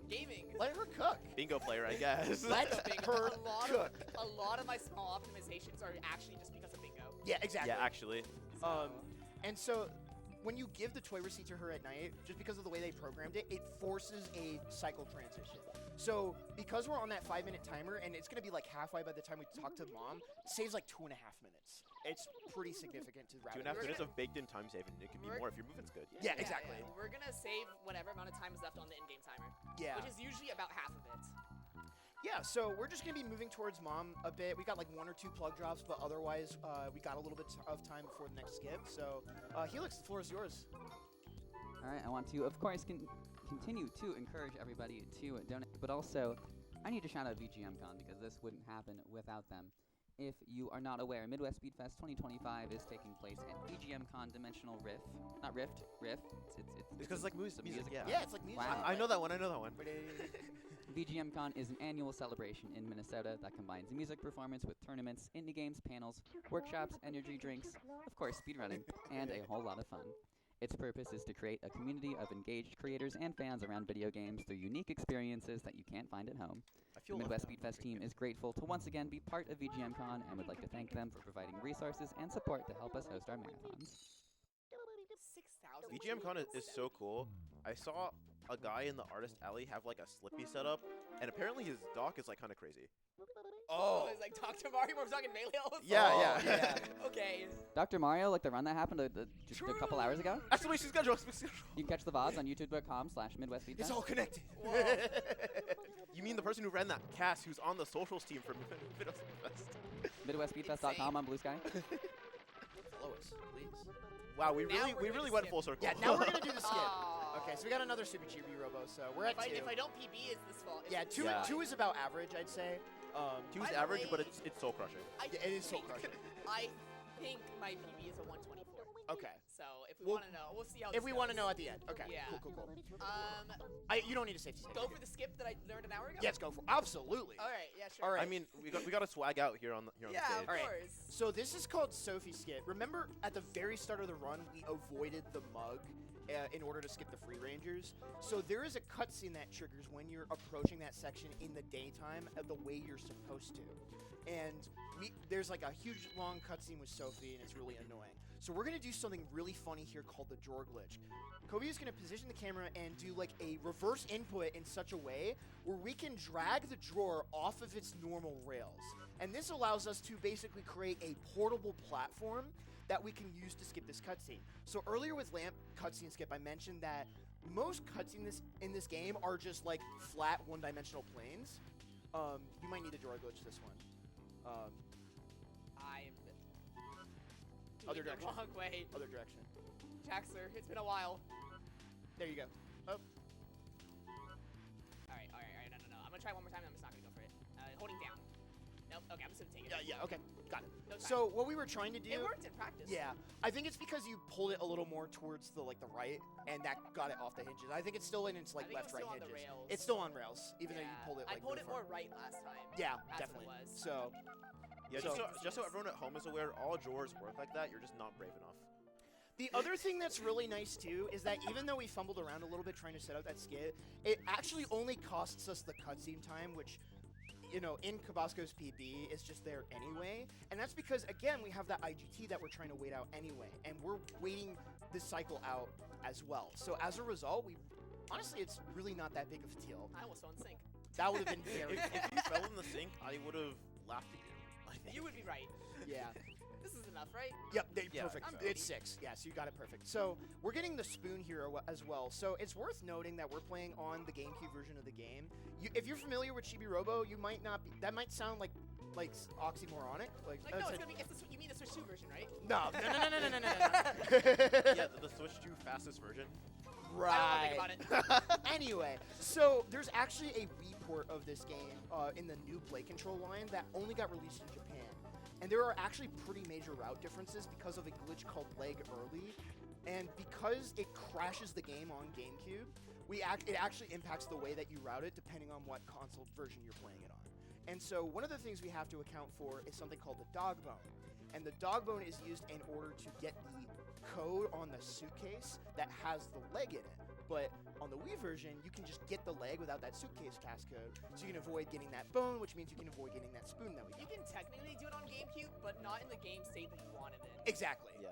Gaming. Let her cook. Bingo player, I guess. Let her cook. A lot of my small optimizations are actually just because of bingo. Yeah, exactly. Yeah, actually. And so when you give the toy receipt to her at night, just because of the way they programmed it, it forces a cycle transition. So because we're on that 5-minute timer, and it's going to be like halfway by the time we talk to mom, it saves like 2.5 minutes. It's pretty significant to wrap 2.5 it. minutes of baked-in time saving. It could be more if your movement's good. Yeah, exactly. We're gonna save whatever amount of time is left on the in-game timer, Yeah. which is usually about half of it. Yeah, so we're just going to be moving towards mom a bit. We got like 1 or 2 plug drops, but otherwise we got a little bit of time before the next skip. So Helix, the floor is yours. All right, I want to, of course, continue to encourage everybody to donate, but also I need to shout out VGMCon because this wouldn't happen without them. If you are not aware, Midwest Speedfest 2025 is taking place at VGMCon Dimensional Rift. Not Rift, Rift. It's because like music, yeah. Yeah, it's like music. Wow. I know that one. VGMCon is an annual celebration in Minnesota that combines music performance with tournaments, indie games, panels, workshops, energy drinks, of course speedrunning, and a whole lot of fun. Its purpose is to create a community of engaged creators and fans around video games through unique experiences that you can't find at home. The Midwest Speedfest team is grateful to once again be part of VGMCon and would like to thank them for providing resources and support to help us host our marathons. 6,000. VGMCon is so cool. I saw a guy in the artist alley have like a Slippy set up, and apparently his dock is like kind of crazy. Oh, it's like Dr. Mario. We're talking melee. Yeah. Okay. Dr. Mario, like the run that happened just a couple hours ago, Exclamation schedule! you can catch the VODs on youtube.com/Midwest Speedfest. It's all connected. Whoa. You mean the person who ran that cast who's on the socials team for Midwest Fest? MidwestSpeedfest.com on Bluesky. Follow us, please. Wow, we Now really we're gonna went skip. full circle. Yeah, now we're going to do the skip. Aw. Okay, so we got another Super Chibi-Robo, so we're at 2. If I don't PB, it's this fault. Yeah, two, Yeah. 2 is about average, I'd say. Two's By the average, way- but it's soul crushing. Yeah, it is soul crushing. I think my PB is a 124. Okay. So if we We'll- want to know, we'll see how. If this we goes. want to know at the end. Okay. Yeah. Cool. You You don't need a safety go for the skip that I learned an hour ago. Yes, go for Absolutely. All right. Yeah. Sure. All right. I mean, we got to swag out here on the Yeah, stage. of All right. course. So this is called Sophie Skip. Remember at the very start of the run, we avoided the mug in order to skip the free rangers. So there is a cutscene that triggers when you're approaching that section in the daytime the way you're supposed to. And there's like a huge long cutscene with Sophie, and it's really annoying. So we're gonna do something really funny here called the drawer glitch. Kobe is gonna position the camera and do like a reverse input in such a way where we can drag the drawer off of its normal rails. And this allows us to basically create a portable platform that we can use to skip this cutscene. So earlier with Lamp cutscene skip, I mentioned that most cutscenes in this game are just like flat one-dimensional planes. You might need to draw glitch this one. I'm Other doing the direction. wrong way. Other direction. Jaxler, it's been a while. There you go. Oh, All right. No. I'm gonna try one more time. I'm just not gonna go for it. Holding down. Nope. Okay, I'm just gonna take it. yeah. Okay, got it. No time. So what we were trying to do. It worked in practice. Yeah, I think it's because you pulled it a little more towards the right, and that got it off the hinges. I think it's still in its I think it was left-right still on the hinges. rails. It's still on rails, even though you Yeah. pulled it. I Like, pulled really it more far. right last time. Yeah, That's definitely. what it was. So Yeah, So- just so everyone at home is aware, all drawers work like that. You're just not brave enough. the other thing that's really nice too is that even though we fumbled around a little bit trying to set up that skit, it actually only costs us the cutscene time, which, you know, in Kobazco's PB is just there anyway. And that's because, again, we have that IGT that we're trying to wait out anyway. And we're waiting this cycle out as well. So as a result, honestly, it's really not that big of a deal. I almost fell in sync. That would have been very If you fell in the sink, I would have laughed at you. I think. You would be right. Yeah. This is enough, right? Yep, Yeah, perfect. I'm It's ready. 6. Yeah, so you got it perfect. So we're getting the spoon here as well. So it's worth noting that we're playing on the GameCube version of the game. If you're familiar with Chibi-Robo, you might not be. That might sound like oxymoronic. Like, no, it's gonna be. You mean the Switch 2 version, right? No. Yeah, the Switch 2 fastest version. Right. I don't know think about it. Anyway, so there's actually a report of this game in the new Play Control line that only got released in Japan. And there are actually pretty major route differences because of a glitch called leg early. And because it crashes the game on GameCube, it actually impacts the way that you route it depending on what console version you're playing it on. And so one of the things we have to account for is something called the dog bone. And the dog bone is used in order to get the code on the suitcase that has the leg in it. But on the Wii version, you can just get the leg without that suitcase passcode, so you can avoid getting that bone, which means you can avoid getting that spoon that we You got. can technically do it on GameCube, but not in the game state that you want it in. Exactly. Yeah.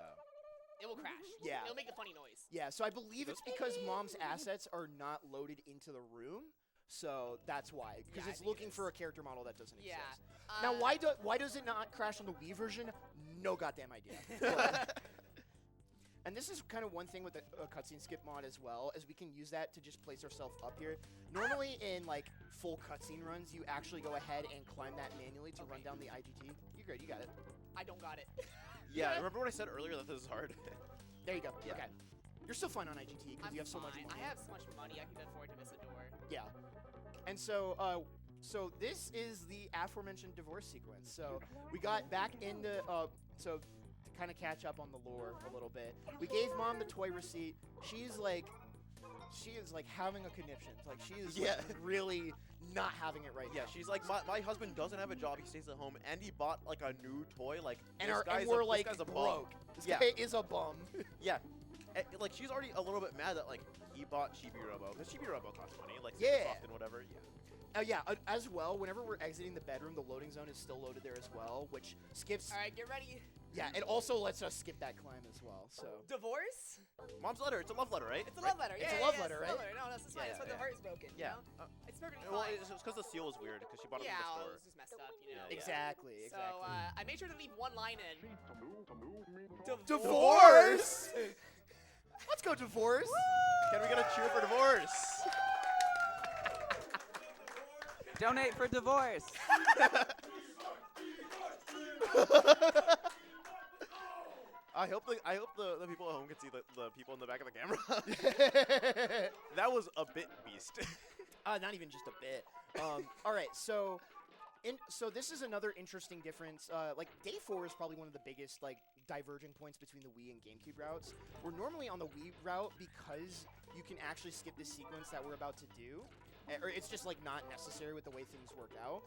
It will crash. Yeah. It'll make a funny noise. Yeah, so I believe it's because Mom's assets are not loaded into the room, so that's why. Because Yeah, I it's think looking it for is. a character model that doesn't Yeah. exist. Now, why does it not crash on the Wii version? No goddamn idea. But- and this is kind of one thing with the cutscene skip mod as well, is we can use that to just place ourselves up here. Normally in like full cutscene runs, you actually go ahead and climb that manually to run Okay. down the IGT. You're good, you got it. I don't got it. Yeah, remember when I said earlier that this is hard? There you go. Yeah. Okay. You're still fine on IGT because I'm you have so much fine. money. I have so much money, I can afford to miss a door. Yeah. And so, so this is the aforementioned divorce sequence. So we got back into, so to kind of catch up on the lore a little bit, we gave Mom the toy receipt. She is like having a conniption. Like she is like, really not having it right Yeah, now. she's like, my husband doesn't have a job. He stays at home, and he bought like a new toy. Like, And, this guy's we're this like guy's a bum. broke. This Yeah. guy is a bum. Yeah, like she's already a little bit mad that like he bought Chibi-Robo because Chibi-Robo costs money, like Yeah. soft and whatever. Yeah. Yeah, as well, whenever we're exiting the bedroom, the loading zone is still loaded there as well, which skips. All right, get ready. Yeah, it also lets us skip that climb as well. So. Divorce? Mom's letter. It's a love letter, right? It's a love letter. It's Yeah, a love yeah, letter, it's a love right? letter. No, that's fine. Yeah, That's why yeah. the heart is broken. Yeah. You know? It's perfectly Well, fine. it's because the seal was weird because she bought it Yeah, from the it store. was just messed up, you know. Yeah. Exactly. So Exactly. I made sure to leave one line in. Divorce. Let's go divorce. Can we get a cheer for divorce? Donate for divorce. I hope the people at home can see the people in the back of the camera. That was a bit beast. Not even just a bit. All right, so this is another interesting difference. Like day 4 is probably one of the biggest like diverging points between the Wii and GameCube routes. We're normally on the Wii route because you can actually skip this sequence that we're about to do, or it's just like not necessary with the way things work out.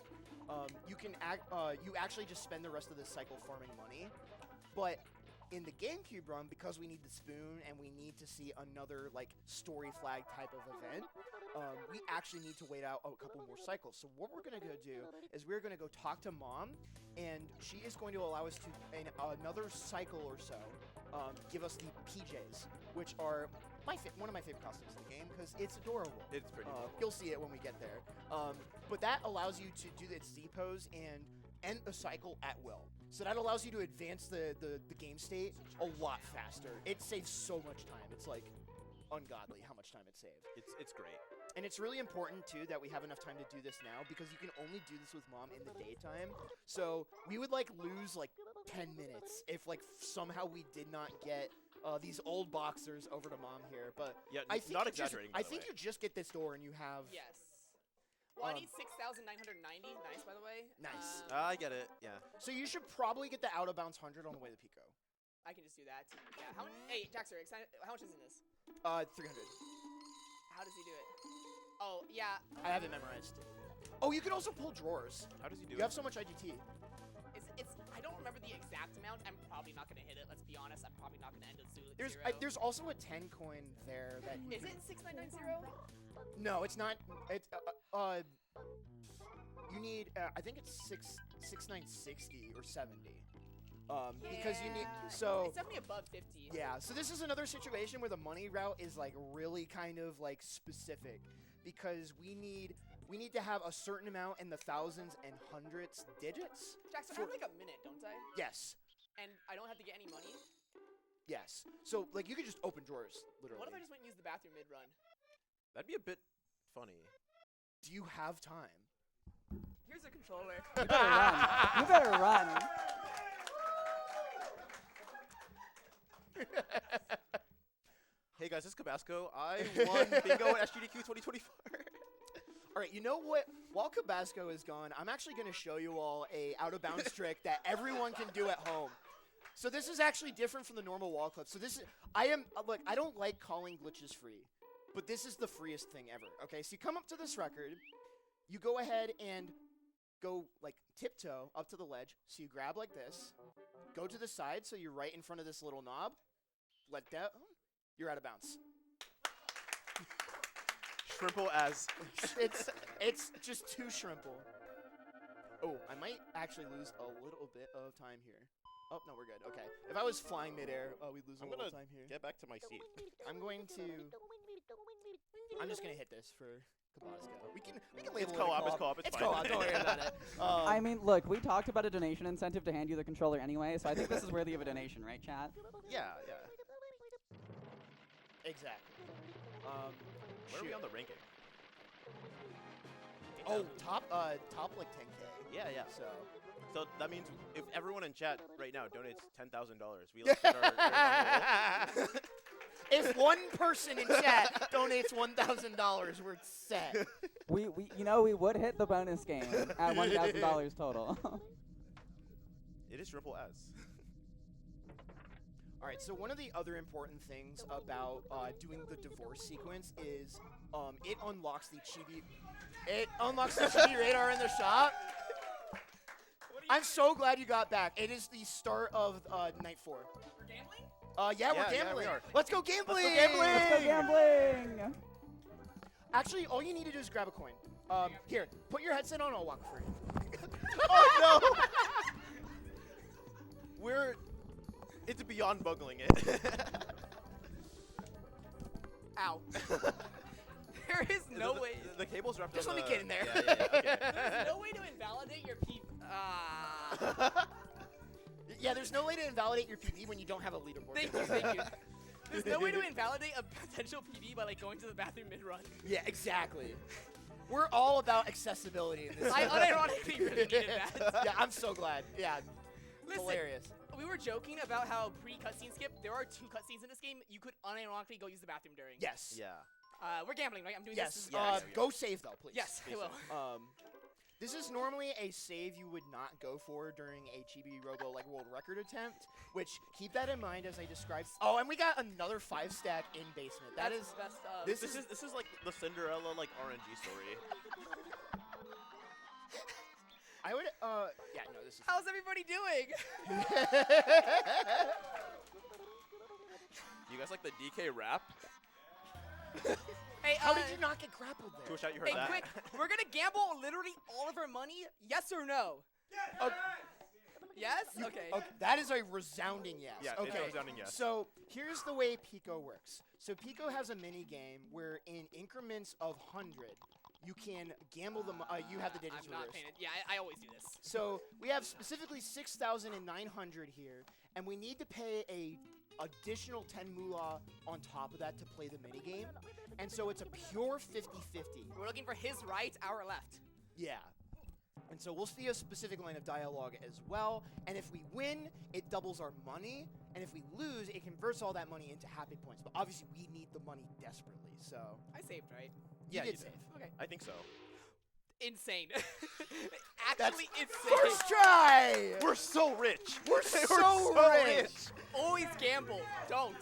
You actually just spend the rest of this cycle farming money, but in the GameCube run, because we need the spoon and we need to see another like story flag type of event, we actually need to wait out a couple more cycles. So what we're gonna go do is we're gonna go talk to Mom, and she is going to allow us to, in another cycle or so, give us the PJs, which are one of my favorite costumes in the game because it's adorable. It's pretty cool. You'll see it when we get there. But that allows you to do its Z pose and end a cycle at will. So that allows you to advance the game state a lot faster. It saves so much time. It's like ungodly how much time it saved. It's great. And it's really important, too, that we have enough time to do this now, because you can only do this with Mom in the daytime. So we would, like, lose, like, 10 minutes if, like, somehow we did not get these old boxers over to Mom here. But Yeah, I think not you just- exaggerating. I think you just get this door and you have... Yes. Well, I need 6,990. Nice, by the way. Nice. I get it. Yeah. So you should probably get the out-of-bounds 100 on the way to Pico. I can just do that. Yeah. Hey, Jaxer, how much is in this? 300. How does he do it? Oh, yeah. I have it memorized. Oh, you can also pull drawers. How does he do You it? have so much IGT. I don't remember the exact amount. I'm probably not going to hit it. Let's be honest. I'm probably not going to end with zero. There's also a 10 coin there that Is it 6990? No, it's not. It's you need I think it's 6960 or 70. Because you need so it's definitely above 50. yeah, so this is another situation where the money route is like really kind of like specific because we need to have a certain amount in the thousands and hundreds digits. Jackson, I have like a minute, don't I? Yes. And I don't have to get any money? Yes. So like you could just open drawers literally. What if I just went and used the bathroom mid-run? That'd be a bit funny. Do you have time? Here's a controller. You better run. You better run. Hey guys, this is Kobazco. I won bingo at SGDQ 2024. All right, you know what? While Kobazco is gone, I'm actually going to show you all a out-of-bounds trick that everyone can do at home. So this is actually different from the normal wall clip. So this is, look, I don't like calling glitches free, but this is the freest thing ever. Okay, so you come up to this record, you go ahead and go like tiptoe up to the ledge. So you grab like this, go to the side, so you're right in front of this little knob. Let down. You're out of bounds. Shrimple as. It's just too shrimple. Oh, I might actually lose a little bit of time here. Oh, no, we're good. Okay. If I was flying midair, we'd lose a I'm little gonna time here. get back to my seat. I'm just going to hit this for Kobazco. We can label It's it a co-op. It's co-op. It's fine. co-op. Don't worry about it. I mean, look, we talked about a donation incentive to hand you the controller anyway, so I think this is worthy of a donation, right, chat? Yeah. Exactly. Where are we on the ranking? Oh, top like 10K. Yeah. So. So that means if everyone in chat right now donates $10,000, we like set our If one person in chat donates $1,000, we're set. We would hit the bonus game at $1,000 total. It is triple S. All right, so one of the other important things about doing the divorce sequence is it unlocks the Chibi radar in the shop. I'm so glad you got back. It is the start of night 4. We're gambling? Yeah, we're gambling. we are. Let's go gambling. Let's go gambling. Actually, all you need to do is grab a coin. Here, put your headset on. I'll walk for you. Oh no! It's beyond bugling it. Ow. There is no way. The cable's wrapped. Just on let me the- get in there. Yeah, okay. There's no way to invalidate your P. Yeah, there's no way to invalidate your PB when you don't have a leaderboard. Thank you. There's no way to invalidate a potential PB by like going to the bathroom mid-run. Yeah, exactly. We're all about accessibility in this. I unironically really needed that. Yeah, I'm so glad. Yeah, Listen, hilarious. we were joking about how pre-cutscene skip, there are 2 cutscenes in this game. You could unironically go use the bathroom during. Yes. Yeah. We're gambling, right? I'm doing Yes. this. Go save though, please. Yes, I will. This is normally a save you would not go for during a Chibi-Robo like world record attempt, which keep that in mind as I describe. Oh, and we got another 5-stack in basement. That That's is messed up. this This is like the Cinderella like RNG story. I would yeah, no, this is How's everybody doing? You guys like the DK rap? Hey, How did you not get grappled there? Push out, you heard Hey, that. quick, we're gonna gamble literally all of our money. Yes or no? Okay. Yes. Okay. Okay, that is a resounding yes. Yeah, okay. it's a resounding yes. So here's the way Pico works. So Pico has a mini game where in increments of 100, you can gamble them. You have the digits I'm not reversed. paying it. Yeah, I always do this. So we have specifically 6,900 here, and we need to pay a additional 10 moolah on top of that to play the minigame. And so it's a pure 50-50. We're looking for his right, our left. Yeah. And so we'll see a specific line of dialogue as well. And if we win, it doubles our money. And if we lose, it converts all that money into happy points. But obviously, we need the money desperately, so... I saved, right? You you did save. Okay. I think so. Insane. That's Actually insane. First try! We're so rich. We're so rich! Always gamble. Don't.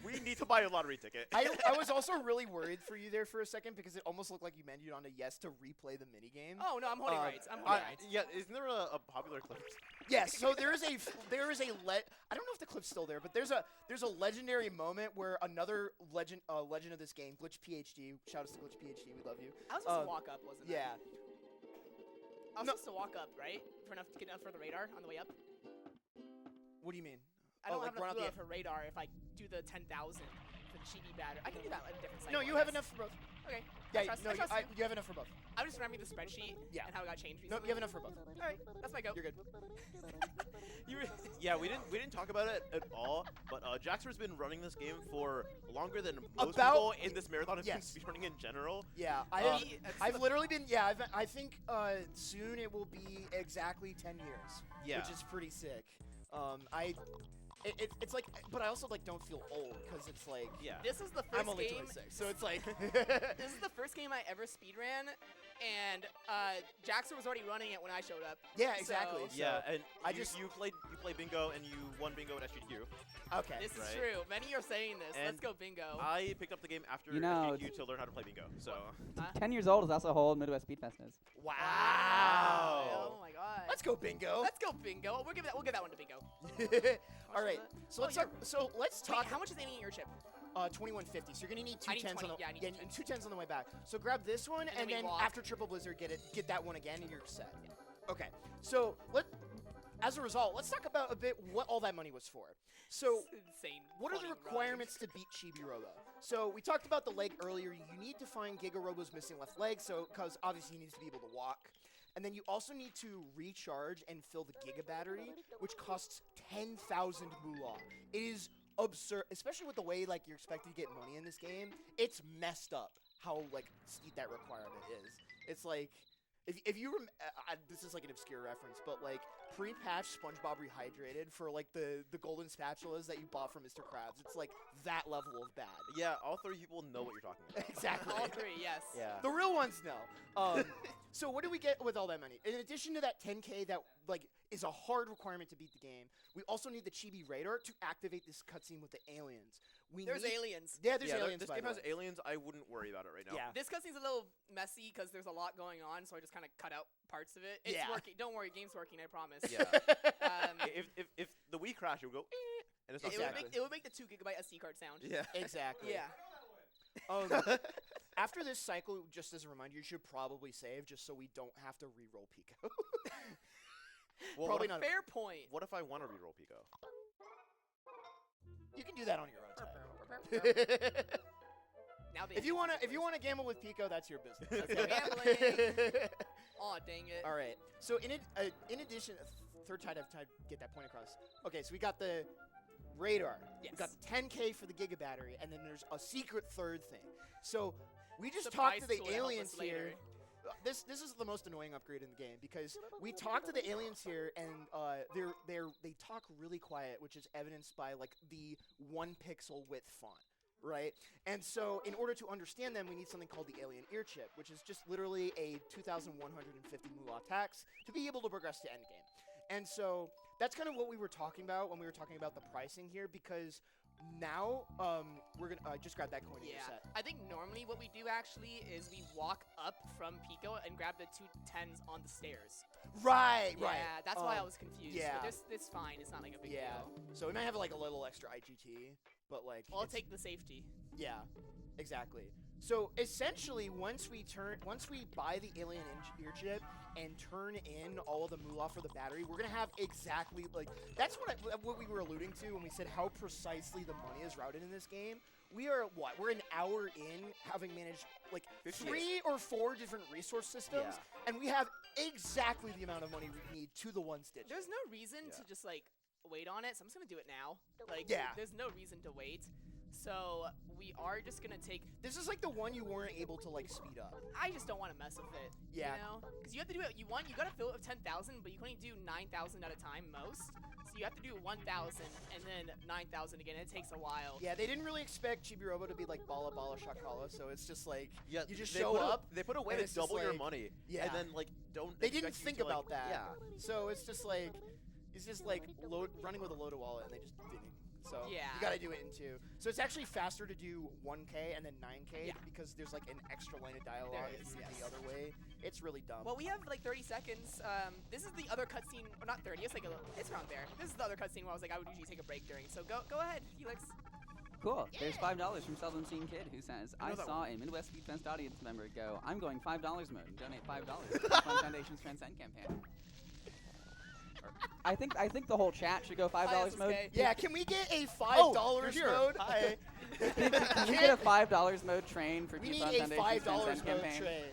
We need to buy a lottery ticket. I was also really worried for you there for a second because it almost looked like you meant on a yes to replay the minigame. Oh, no, I'm holding rights. I'm holding rights. Yeah, isn't there a popular clip? Yes, so there is a I don't know if the clip's still there, but there's a legendary moment where another legend of this game, Glitch PhD, shout out to Glitch PhD, we love you. I was supposed to walk up, wasn't I? Yeah. I was supposed to walk up, right? To get enough for the radar on the way up. What do you mean? I don't have run enough out for radar if I do the 10,000 for the chibi batter. I can do that at a different site. No, you have enough for both. Okay. Yeah, I trust you. you have enough for both. I'm just remembering the spreadsheet Yeah. and how it got changed No, recently. you have enough for both. All right, that's my go. You're good. Yeah, we didn't talk about it at all, but Jaxer's been running this game for longer than most people in this marathon have been speedrunning in general. Yeah, I've literally been. Yeah, I think soon it will be exactly 10 years. Yeah. Which is pretty sick. It's like, but I also like don't feel old because it's like. Yeah. This is the first I'm only game. 26, so it's like. This is the first game I ever speedran, and Jaxer was already running it when I showed up. Yeah, exactly. So- Yeah, and I you played bingo and you won bingo at SGQ. Okay. This is Right. true. Many are saying this. And Let's go bingo. I picked up the game after You know, SGQ to learn how to play bingo. So 10 years old is also how old Midwest Speedfest is. Wow. Oh my god. Let's go bingo. Let's go bingo. We'll give that one to bingo. All right. So let's talk. So let's Wait, talk. how much is any in your chip? 2150. So you're gonna need two I need 10s 20, on the yeah, I need two 10s. two 10s on the way back. So grab this one, then and we then walk. after Triple Blizzard, get that one again, and you're set. Okay. So as a result, let's talk about a bit what all that money was for. So It's insane. what are the funny requirements to beat Chibi-Robo? So we talked about the leg earlier. You need to find Giga-Robo's missing left leg, because obviously he needs to be able to walk. And then you also need to recharge and fill the Giga battery, which costs 10,000 moolah. It is absurd, especially with the way like you're expected to get money in this game. It's messed up how like steep that requirement is. It's like if you this is like an obscure reference, but like pre-patch SpongeBob Rehydrated for like the golden spatulas that you bought from Mr. Krabs. It's like that level of bad. yeah, all three people know what you're talking about. Exactly. All three, yes. Yeah. The real ones know. So what do we get with all that money? In addition to that 10K that like is a hard requirement to beat the game, we also need the Chibi Radar to activate this cutscene with the aliens. There's aliens. Yeah, there's Yeah, aliens. this by game the has way. aliens. I wouldn't worry about it right now. Yeah. This cutscene's a little messy because there's a lot going on, so I just kind of cut out parts of it. It's Yeah. working. Don't worry, game's working. I promise. Yeah. Um, if the Wii crash, it would go, and it's not Exactly. it would make the 2 GB SD card sound. Yeah. Exactly. Yeah. After this cycle, just as a reminder, you should probably save just so we don't have to re-roll Pico. Well, Probably what not. Fair point. What if I want to reroll Pico? You can do that on your own time. Now the if you wanna gamble with Pico, that's your business. Let's go gambling. Aw, dang it. All right. So in addition, third time I've tried to get that point across. Okay, so we got the radar. Yes. We got the 10K for the Giga battery, and then there's a secret third thing. So we just Surprise talked to the tool to help us aliens here. later. This is the most annoying upgrade in the game because we talked to the aliens here, and they talk really quiet, which is evidenced by like the 1 pixel width font. Right? And so in order to understand them, we need something called the alien ear chip, which is just literally a 2,150 moolah tax to be able to progress to endgame. And so that's kind of what we were talking about when we were talking about the pricing here, because now we're going to just grab that coin in your Yeah. set. I think normally what we do actually is we walk up from Pico and grab the 2 10s on the stairs. Right, Yeah, right. that's why I was confused. yeah. But it's fine. It's not like a big Yeah. deal. So we might have like a little extra IGT, but like I'll it's- take the safety. Yeah, exactly. So essentially, once we buy the alien ear chip and turn in all of the moolah for the battery, we're gonna have exactly like that's what we were alluding to when we said how precisely the money is routed in this game. We are we're an hour in, having managed like 3 or 4 different resource systems, and we have exactly the amount of money we need to the one stitch. There's no reason to just like wait on it, so I'm just gonna do it now. Like, Yeah. there's no reason to wait. So we are just gonna take. This is like the one you weren't able to like speed up. I just don't want to mess with it. Yeah. You know, because you have to do it. You gotta fill it with 10,000, but you can only do 9,000 at a time most. So you have to do 1,000 and then 9,000 again. It takes a while. Yeah, they didn't really expect Chibi-Robo to be like Bala Bala Shakala, so it's just like Yeah, you just they show put up. They put a way and to it's just double your like- money. Yeah. And then like don't. They didn't expect you think to, like- about that. Yeah. So it's just like running with a loaded wallet, and they just didn't. So Yeah. you gotta do it in two. So it's actually faster to do 1K and then 9K Yeah. because there's like an extra line of dialogue There if is, you do yes. the other way. It's really dumb. Well, we have like 30 seconds. This is the other cutscene, or not 30. It's like it's around there. This is the other cutscene where I was like, I would usually take a break during. So go ahead, Felix. Cool. There's Yeah. $5 from Seldom Seen Kid who says, I know that saw a Midwest Speedfest audience member go, I'm going $5 mode and donate $5 to the Fun Foundation's Transcend campaign. I think the whole chat should go $5 mode. SSK. Yeah, can we get a Oh, $5 you're here. mode? Hi. Can we get a $5 mode train for We the need Fun a Foundation's $5 Transcend mode campaign? tray.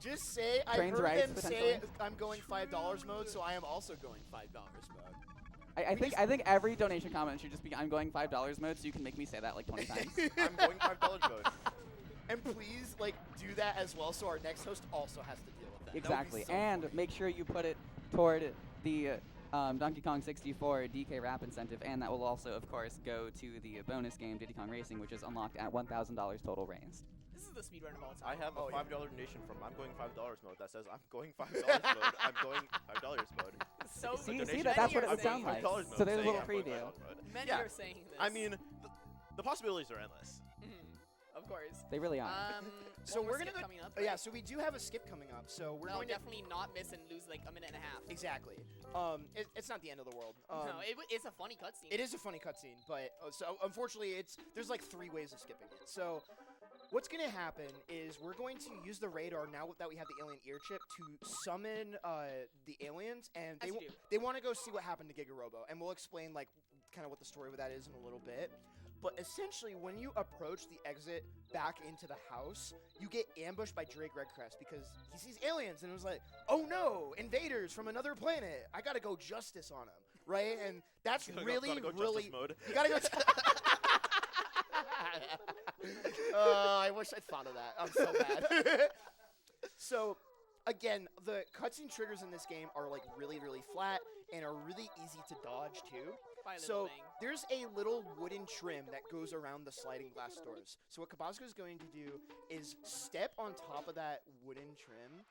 Just say I Train's heard rights, them say potentially? I'm going $5 mode, so I am also going $5 mode. I think every donation comment should just be I'm going $5 mode, so you can make me say that like 20 times. I'm going $5 mode. And please, like, do that as well, so our next host also has to deal with that. That would be Exactly, so and funny. make sure you put it toward the Donkey Kong 64 DK Rap incentive, and that will also, of course, go to the bonus game Diddy Kong Racing, which is unlocked at $1,000 total raised. This is the speedrun of all I time. have a Oh, $5 yeah. donation from I'm going $5 mode that says I'm going $5 mode. I'm going $5 mode. So See, donation that's many what are it would sound saying like. this. So there's a little I'm going preview. $5 mode. Many Yeah. are saying this. I mean, the possibilities are endless. Of course. They really are. So one more we're gonna skip go. coming up. Yeah, so we do have a skip coming up. So we're No, going to definitely not miss and lose like a minute and a half. exactly. It's not the end of the world. No, it's a funny cutscene. It is a funny cutscene, but so unfortunately, there's like 3 ways of skipping it. So what's gonna happen is we're going to use the radar now that we have the alien ear chip to summon the aliens, and As you do. they want to go see what happened to Giga-Robo, and we'll explain like kind of what the story with that is in a little bit. But essentially, when you approach the exit back into the house, you get ambushed by Drake Redcrest because he sees aliens and it was like, oh no, invaders from another planet. I gotta go justice on them, right? And that's Gotta really, go really. justice mode. You gotta go. I wish I'd thought of that. I'm so bad. So, again, the cutscene triggers in this game are like really, really flat and are really easy to dodge too. By So thing. there's a little wooden trim that goes around the sliding glass doors. So what Kobazco is going to do is step on top of that wooden trim.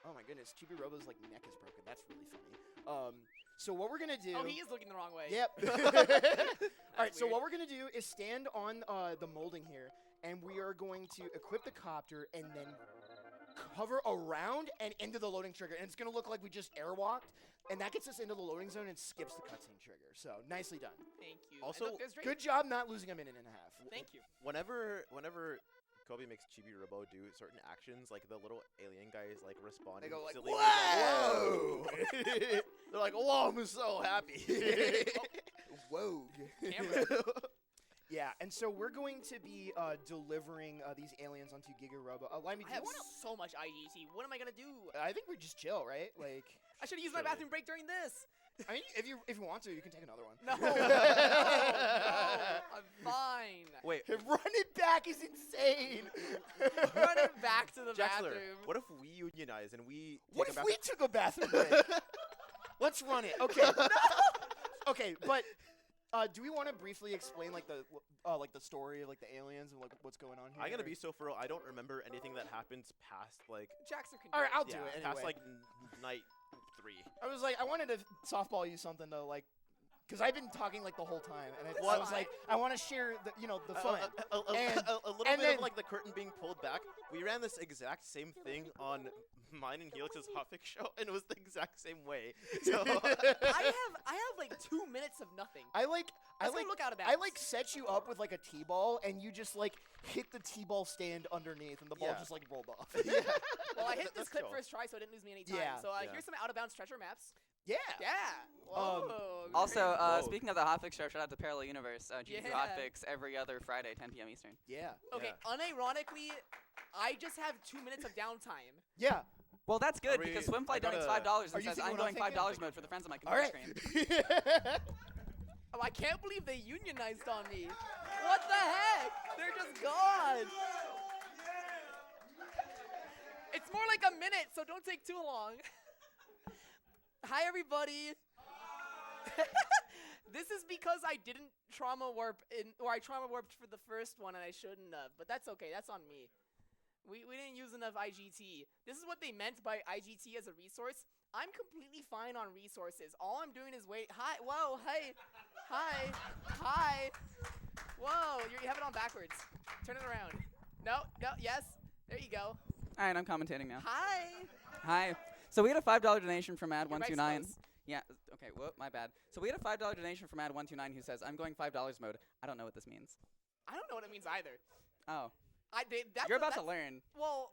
Oh my goodness, Chibi-Robo's like neck is broken. That's really funny. So what we're gonna do? Oh, he is looking the wrong way. Yep. All right. So weird. what we're gonna do is stand on the molding here, and we are going to equip the copter and then hover around and into the loading trigger, and it's gonna look like we just airwalked, and that gets us into the loading zone and skips the cutscene trigger. So nicely done. Thank you. Also, and look, there's Drake. Good job not losing a minute and a half. Thank you. Whenever Kobe makes Chibi-Robo do certain actions, like the little alien guy is like responding. They go like, silly whoa! They're like, whoa, I'm so happy. Whoa. Camera. Yeah, and so we're going to be delivering these aliens onto Giga-Robo. Limey, do I you have want to? so much IGC. What am I gonna do? I think we just chill, right? Like, I should have used my Surely. bathroom break during this. I mean, if you want to, you can take another one. No, I'm fine. Wait, Run it back is insane. Run it back to the Jaxler, bathroom. what if we unionize and we What take if a we took a bathroom break? Let's run it. Okay. Okay, but do we want to briefly explain like the story of like the aliens and like what's going on here? I'm gonna be so for real. I don't remember anything that happens past like Jaxer can All right, do it. I'll do it anyway. past like night 3. I was like, I wanted to softball you something to like, because I've been talking like the whole time, and I What? was like, I want to share the the fun. A And- little and bit then- of like the curtain being pulled back. We ran this exact same thing on mine and Helix's Hotfix show, and it was the exact same way. So I have like 2 minutes of nothing. I like Look out about. I like set you up with like a T-ball, and you just like hit the T-ball stand underneath, and the ball Yeah. just like rolled off. Well, I hit this That's clip chill. first try, so it didn't lose me any time. Yeah. So Yeah. here's some out of bounds treasure maps. Yeah. Yeah. Whoa. Also, great. Whoa. speaking of the Hotfix show, shout out to Parallel Universe. GT Yeah. Hotfix every other Friday, 10 p.m. Eastern. Yeah. Okay, Yeah. unironically, I just have 2 minutes of downtime. Yeah. Well, that's good Are we- because I Swimfly donates gotta- $5 Are and you says, thinking I'm what going I'm thinking? $5 mode for the friends on my All computer right. screen. Oh, I can't believe they unionized on me. What the heck? They're just gone. It's more like a minute, so don't take too long. Hi, everybody. This is because I didn't trauma warp or I trauma warped for the first one and I shouldn't have, but that's okay. That's on me. We didn't use enough IGT. This is what they meant by IGT as a resource. I'm completely fine on resources. All I'm doing is wait. Hi. Whoa. Hey. Hi. Hi. Whoa. You have it on backwards. Turn it around. No. No. Yes. There you go. All right, I'm commentating now. Hi. Hi. So we had a $5 donation from Your mic's Ad129. close. Yeah. Okay. Whoop. My bad. So we had a $5 donation from Ad129 who says, "I'm going $5 mode." I don't know what this means. I don't know what it means either. Oh. That's You're about to that's- learn. Well.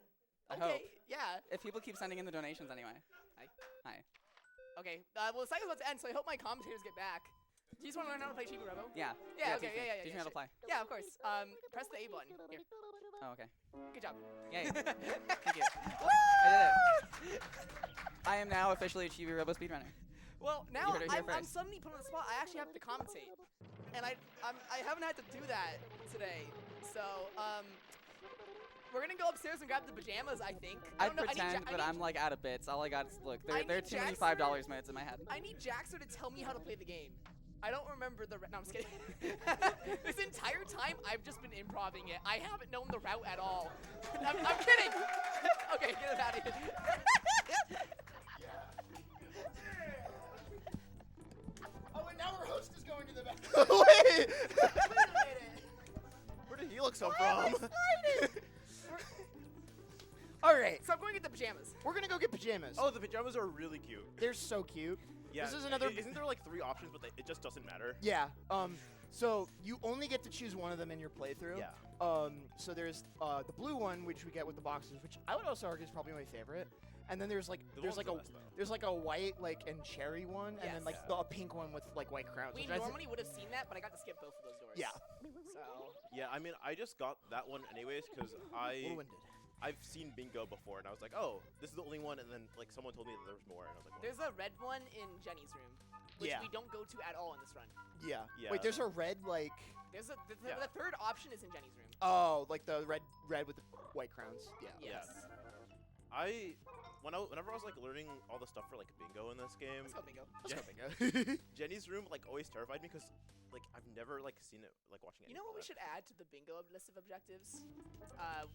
I Okay. hope. Yeah. If people keep sending in the donations anyway. Hi. Okay. Well, the cycle's about to end, so I hope my commentators get back. Do you just want to learn how to play Chibi-Robo? Yeah. Yeah. teach Okay. me. Yeah. Teach me how to play. Yeah. Of course. Press the A button. Here. Oh, okay. Good job. Yay. Thank you. I did it. I am now officially a Chibi-Robo speedrunner. Well, You now heard it here I'm first. suddenly put on the spot. I actually have to commentate, and I haven't had to do that today. So we're gonna go upstairs and grab the pajamas. I think. I I'd don't know, pretend, but I'm like out of bits. All I got is look. I There are need too many Jackson. $5 modes in my head. I need Jaxer to tell me how to play the game. I don't remember the. No, I'm just kidding. This entire time, I've just been improvising it. I haven't known the route at all. I'm kidding. Okay, get it out of here. Oh, and now our host is going to the back. Wait! Where did he look so from? All right, So I'm going to get the pajamas. we're gonna go get pajamas. Oh, the pajamas are really cute. They're so cute. Yeah. This is another. Isn't there like 3 options, but it just doesn't matter? Yeah. So you only get to choose one of them in your playthrough. Yeah. So there's the blue one, which we get with the boxes, which I would also argue is probably my favorite. And then there's like The there's one's like the a best, though. there's like a white and cherry one, and then Yes. like Yeah. a pink one with like white crowns. We which I thi- normally would have seen that, but I got to skip both of those doors. Yeah. So Yeah, I mean, I just got that one anyways because Little-winded. I've seen Bingo before, and I was like, oh, this is the only one, and then like someone told me that there was more, and I was like, well, there's a red one in Jenny's room, which Yeah. we don't go to at all in this run. Yeah. Yeah. Wait, there's a red like. There's a Yeah. the third option is in Jenny's room. Oh, like the red with the white crowns. Yeah. Yes. whenever I was like learning all the stuff for like Bingo in this game, Let's go bingo. Let's Yeah. go bingo. Jenny's room like always terrified me because like I've never like seen it like watching it. You know what we should add to the bingo list of objectives?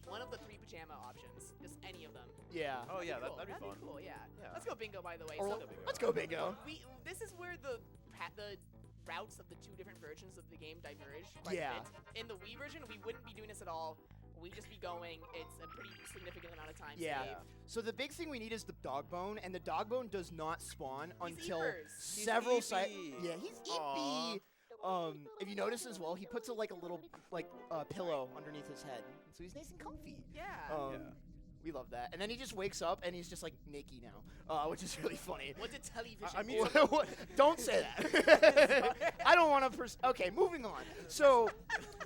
One of the 3 pajama options. Just any of them. Yeah. Oh yeah, Cool. that'd be fun. Cool, yeah. Yeah. Let's go bingo, by the way. Or So let's go bingo. this is where the routes of the 2 different versions of the game diverge quite Yeah. a bit. In the Wii version, we wouldn't be doing this at all. We'd just be going. It's a pretty significant amount of time Yeah. saved. So the big thing we need is the dog bone, and the dog bone does not spawn He's until Eepers. He's several Eepy. Yeah, he's Aw. Eepy. If you notice as well, he puts a little pillow underneath his head, so he's nice and comfy. Yeah. Um, Yeah. We love that. And then he just wakes up and he's just like naked now, which is really funny. What's a television? I mean, What? Don't say that. I don't want to. Okay, moving on. So,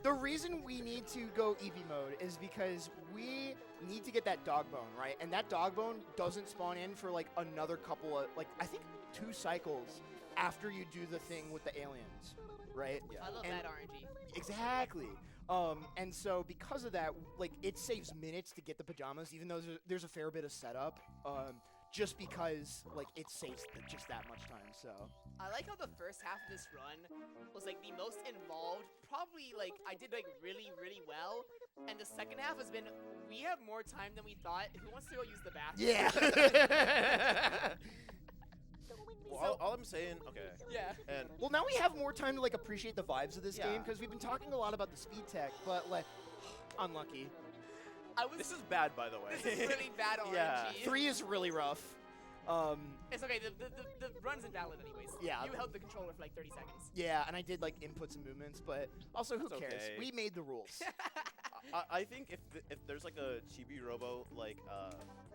the reason we need to go Eevee mode is because we need to get that dog bone, right? And that dog bone doesn't spawn in for like another couple of I think 2 cycles after you do the thing with the aliens, right? I love and- that RNG. Exactly. And so because of that, it saves minutes to get the pajamas, even though there's a fair bit of setup. Just because it saves just that much time. So I like how the first half of this run was the most involved. Probably I did really well, and the second half has been we have more time than we thought. Who wants to go use the bathroom? yeah. Well, all I'm saying, okay, Yeah. and Well, now we have more time to appreciate the vibes of this Yeah. game because we've been talking a lot about the speed tech, but unlucky. this is bad, by the way. This is really bad RNG. Yeah. 3 is really rough. It's okay. The run's invalid anyways. Yeah. You held the controller for 30 seconds. Yeah, and I did inputs and movements, but also who That's cares? okay. We made the rules. I think if there's a Chibi-Robo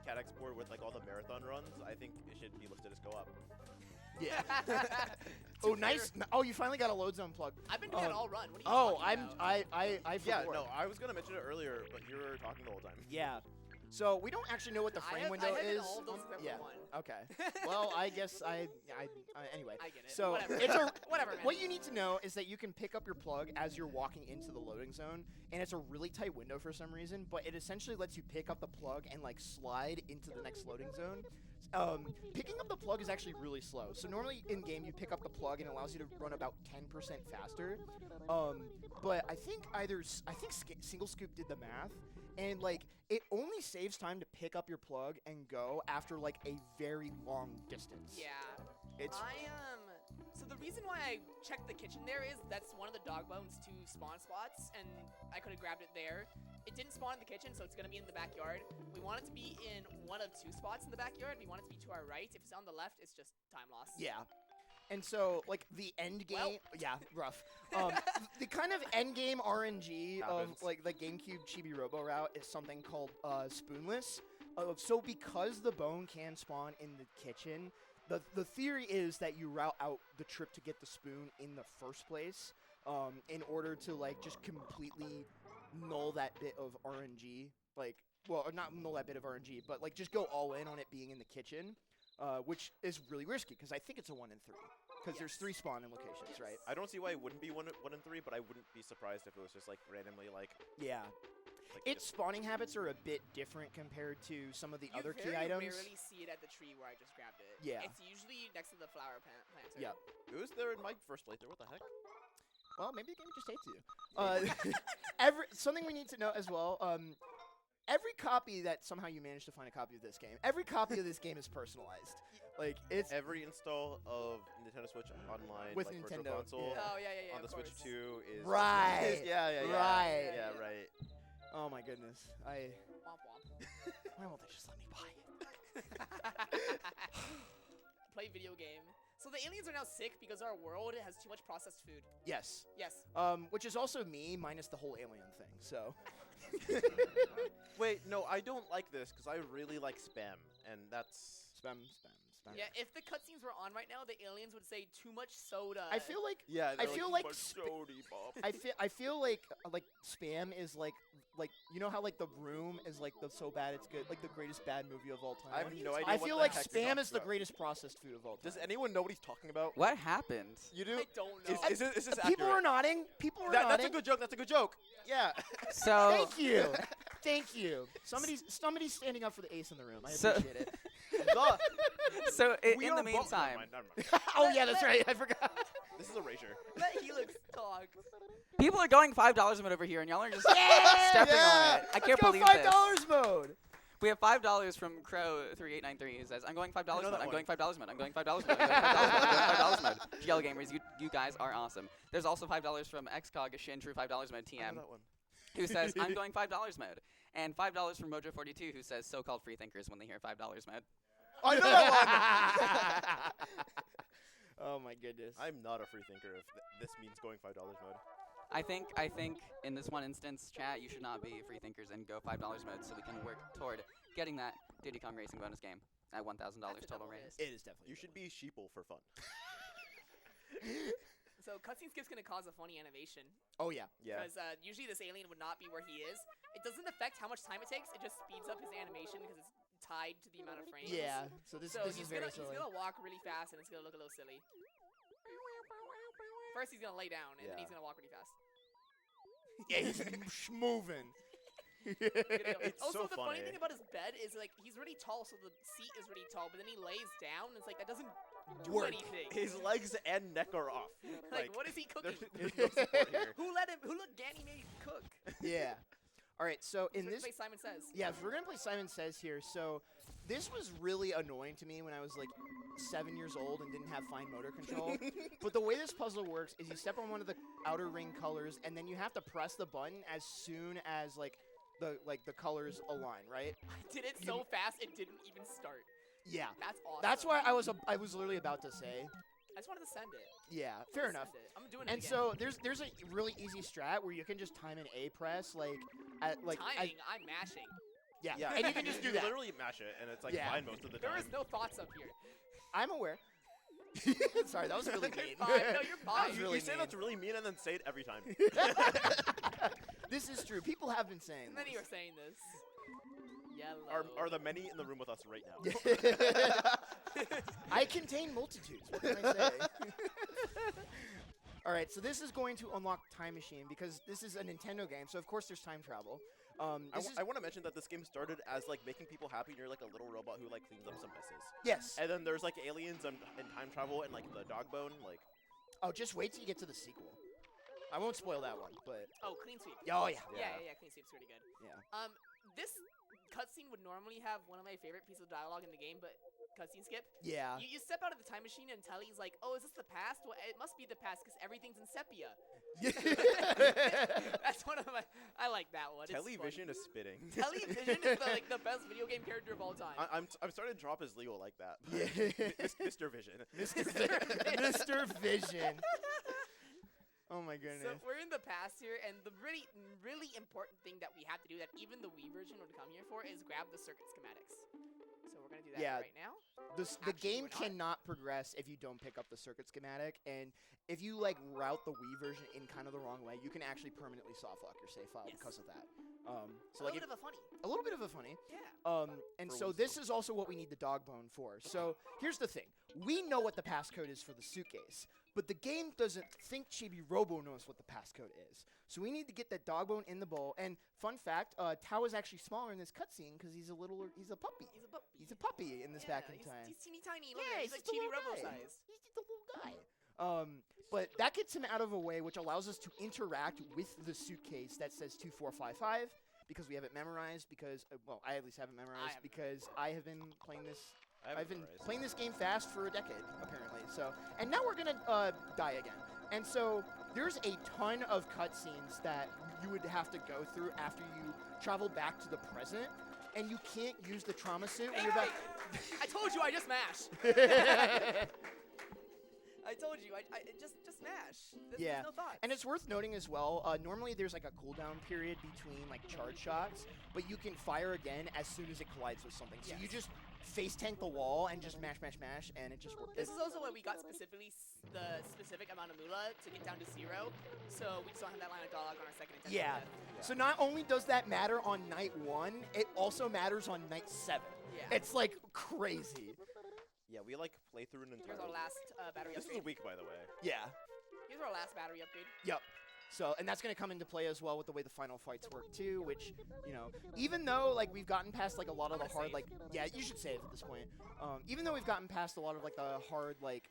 cat export with all the marathon runs, I think it should be listed as co-op. Yeah. Oh, nice. Oh, you finally got a load zone plug. I've been doing that all run. What are you Oh, talking about? I Yeah, forgot. no, I was gonna mention it earlier, but you were talking the whole time. Yeah. So we don't actually know what the frame window I have is. all of those except yeah. for one. Okay. Well, I guess anyway. I get it. So Whatever. it's a Whatever, man. what you need to know is that you can pick up your plug as you're walking into the loading zone, and it's a really tight window for some reason, but it essentially lets you pick up the plug and like slide into the next loading zone. Picking up the plug is actually really slow. So normally in game you pick up the plug and it allows you to run about 10% faster. But I think Single Scoop did the math, and like it only saves time to pick up your plug and go after like a very long distance. Yeah. It's So the reason why I checked the kitchen there is that's one of the dog bones 2 spawn spots, and I could have grabbed it there. It didn't spawn in the kitchen, so it's gonna be in the backyard. We want it to be in one of 2 spots in the backyard. We want it to be to our right. If it's on the left, it's just time loss. yeah. And so, like, the end game, yeah, rough. The kind of end game RNG of, Happens. like, the GameCube Chibi-Robo route is something called Spoonless. So because the bone can spawn in the kitchen, the theory is that you route out the trip to get the spoon in the first place in order to, like, just completely null that bit of RNG. Like, well, not null that bit of RNG, but, like, just go all in on it being in the kitchen. Which is really risky because I think it's a 1 in 3. Because there's 3 spawn in locations, right? I don't see why it wouldn't be one in 3, but I wouldn't be surprised if it was just like randomly like. Yeah. Like Its spawning habits are a bit different compared to some of the other key items. You very rarely see it at the tree where I just grabbed it. Yeah. It's usually next to the flower planter. Yeah. It was there in my first playthrough. What the heck? Well, maybe the game just hates you. Something we need to know as well. Every copy that somehow you managed to find a copy of this game, every copy of this game is personalized. Like it's Every install of Nintendo Switch Online With like, Nintendo, Virtual Console yeah. Oh yeah. on the of Switch course. 2 is Right. Yeah. Right. Yeah, right. Oh my goodness. Womp womp. Why won't they just let me buy it? Play video game. So the aliens are now sick because our world has too much processed food. Yes. Yes. Which is also me minus the whole alien thing. So. Wait, no, I don't like this because I really like spam, and that's. Spam. Yeah, if the cutscenes were on right now, the aliens would say too much soda. I feel like Yeah, I feel like I feel like spam is like you know how like The Room is like the so bad it's good, like the greatest bad movie of all time. I have no idea. I what feel the like heck you're spam talking is the about. greatest processed food of all time. Does anyone know what he's talking about? What happened? You do? I don't know. Is this People accurate? are nodding. People are That's nodding. a good joke. That's a good joke. Yeah. So Thank you. Thank you. Somebody's standing up for the ace in the room. I So- appreciate it. so We in are the both- meantime, Never mind. Oh yeah, that's right. I forgot. This is erasure. Let Helix talk. people are going $5 a minute over here, and y'all are just Yeah! stepping Yeah! on it. I can't Let's go believe this. $5 mode. We have $5 from Crow3893 who says, I'm going $5 know mode, that I'm one. going $5 mode, I'm going $5 mode, I'm going $5 mode, I'm going $5 mode. GL Gamers, you guys are awesome. There's also $5 from XCOG Shin True $5 mode I TM, know that one. who says, I'm going $5 mode. And $5 from Mojo42 who says, so-called free thinkers when they hear $5 mode. I know that one. Oh my goodness. I'm not a free thinker if this means going $5 mode. I think in this one instance, chat, you should not be free thinkers and go $5 mode so we can work toward getting that Diddy Kong Racing bonus game at $1,000 That's a total double raise. It is definitely. You should be sheeple for fun. So cutscene skip's gonna cause a funny animation Oh yeah. Yeah. because usually this alien would not be where he is. It doesn't affect how much time it takes. It just speeds up his animation because it's tied to the amount of frames. Yeah. So this So is he's very gonna silly. walk really fast and it's gonna look a little silly. First he's gonna lay down and then Yeah. he's gonna walk really fast. Yeah, he's moving. It's Also, so the funny funny. thing about his bed is like he's really tall, so the seat is really tall. But then he lays down, and it's like that doesn't do Work. anything. His legs and neck are off. Like, what is he cooking? There's no support here. Who let Ganny made cook? Yeah. All right. So in We're this, gonna play Simon Says. yeah, we're gonna play Simon Says here. So this was really annoying to me when I was like 7 years old and didn't have fine motor control. But the way this puzzle works is you step on one of the outer ring colors, and then you have to press the button as soon as the colors align, right? I did it so fast it didn't even start. Yeah. That's awesome. That's why I was literally about to say. I just wanted to send it. Yeah, fair enough. Send it. I'm doing it And again. so there's a really easy strat where you can just time an A press timing, I'm mashing. yeah. Yeah, And you can just do that. literally mash it, and it's like Yeah. fine most of the There time. is no thoughts up here. I'm aware. Sorry, that was really You're mean. fine. No, you're fine. was you, really you say mean. that's really mean and then say it every time. This is true. People have been saying And then this. you were saying this. Yellow. are the many in the room with us right now. I contain multitudes. What can I say? All right, so this is going to unlock Time Machine because this is a Nintendo game, so of course there's time travel. I want to mention that this game started as like making people happy. You're like a little robot who like cleans up some messes. Yes. And then there's like aliens and time travel and like the dog bone. Like, Oh, just wait till you get to the sequel. I won't spoil that one, but Oh, Clean Sweep. oh yeah. Yeah, Clean Sweep's pretty good. Yeah. This cutscene would normally have one of my favorite pieces of dialogue in the game, but cutscene skip. Yeah. You step out of the time machine and Telly's like, oh, is this the past? Well, it must be the past because everything's in sepia. That's one of my. I like that one. It's Television funny. is spitting. Television is the best video game character of all time. I'm starting to drop his legal like that. Yeah. Mr. Vision. Mr. Vision. Oh my goodness. So we're in the past here, and the really important thing that we have to do that even the Wii version would come here for is grab the circuit schematics. So we're gonna do that Yeah. right now. The Actually, game we're not. cannot progress if you don't pick up the circuit schematic, and if you like route the Wii version in kind of the wrong way, you can actually permanently soft lock your save file Yes. because of that. So A like little bit of a funny. a little bit of a funny. Yeah. And For so Wii this Sports. is also what we need the dog bone for. So here's the thing: we know what the passcode is for the suitcase, but the game doesn't think Chibi-Robo knows what the passcode is. So we need to get that dog bone in the bowl. And fun fact: Tao is actually smaller in this cutscene because he's a puppy. He's a puppy. He's a puppy in this back in he's, time. He's teeny tiny. Look Yeah, at him. He's like just a little Chibi-Robo guy. size. He's just a little guy. But that gets him out of a way, which allows us to interact with the suitcase that says 2455 because we have it memorized. Because well, I at least have it memorized have it because I have been playing this. I've been memorized. playing this game fast for a decade, apparently. So, and now we're gonna die again. And so there's a ton of cutscenes that you would have to go through after you travel back to the present, and you can't use the trauma suit when you're back. I told you I just mashed. I told you I just smash. Yeah. There's no thought. And it's worth noting as well, normally there's like a cooldown period between like charge shots, but you can fire again as soon as it collides with something. So you Yes. just face tank the wall and just mash, and it just works. This is also when we got the specific amount of moolah to get down to 0, so we just don't have that line of dialogue on our second attempt. Yeah. So not only does that matter on night 1, it also matters on night 7. Yeah. It's like crazy. Yeah, we like play through an Here's entire. our last battery This is a upgrade. week, by the way. Yeah. Here's our last battery upgrade. Yep. So, and that's going to come into play as well with the way the final fights work too, which, you know, even though like we've gotten past like a lot of I'm the gonna hard like yeah, you should save at this point. Even though we've gotten past a lot of like the hard like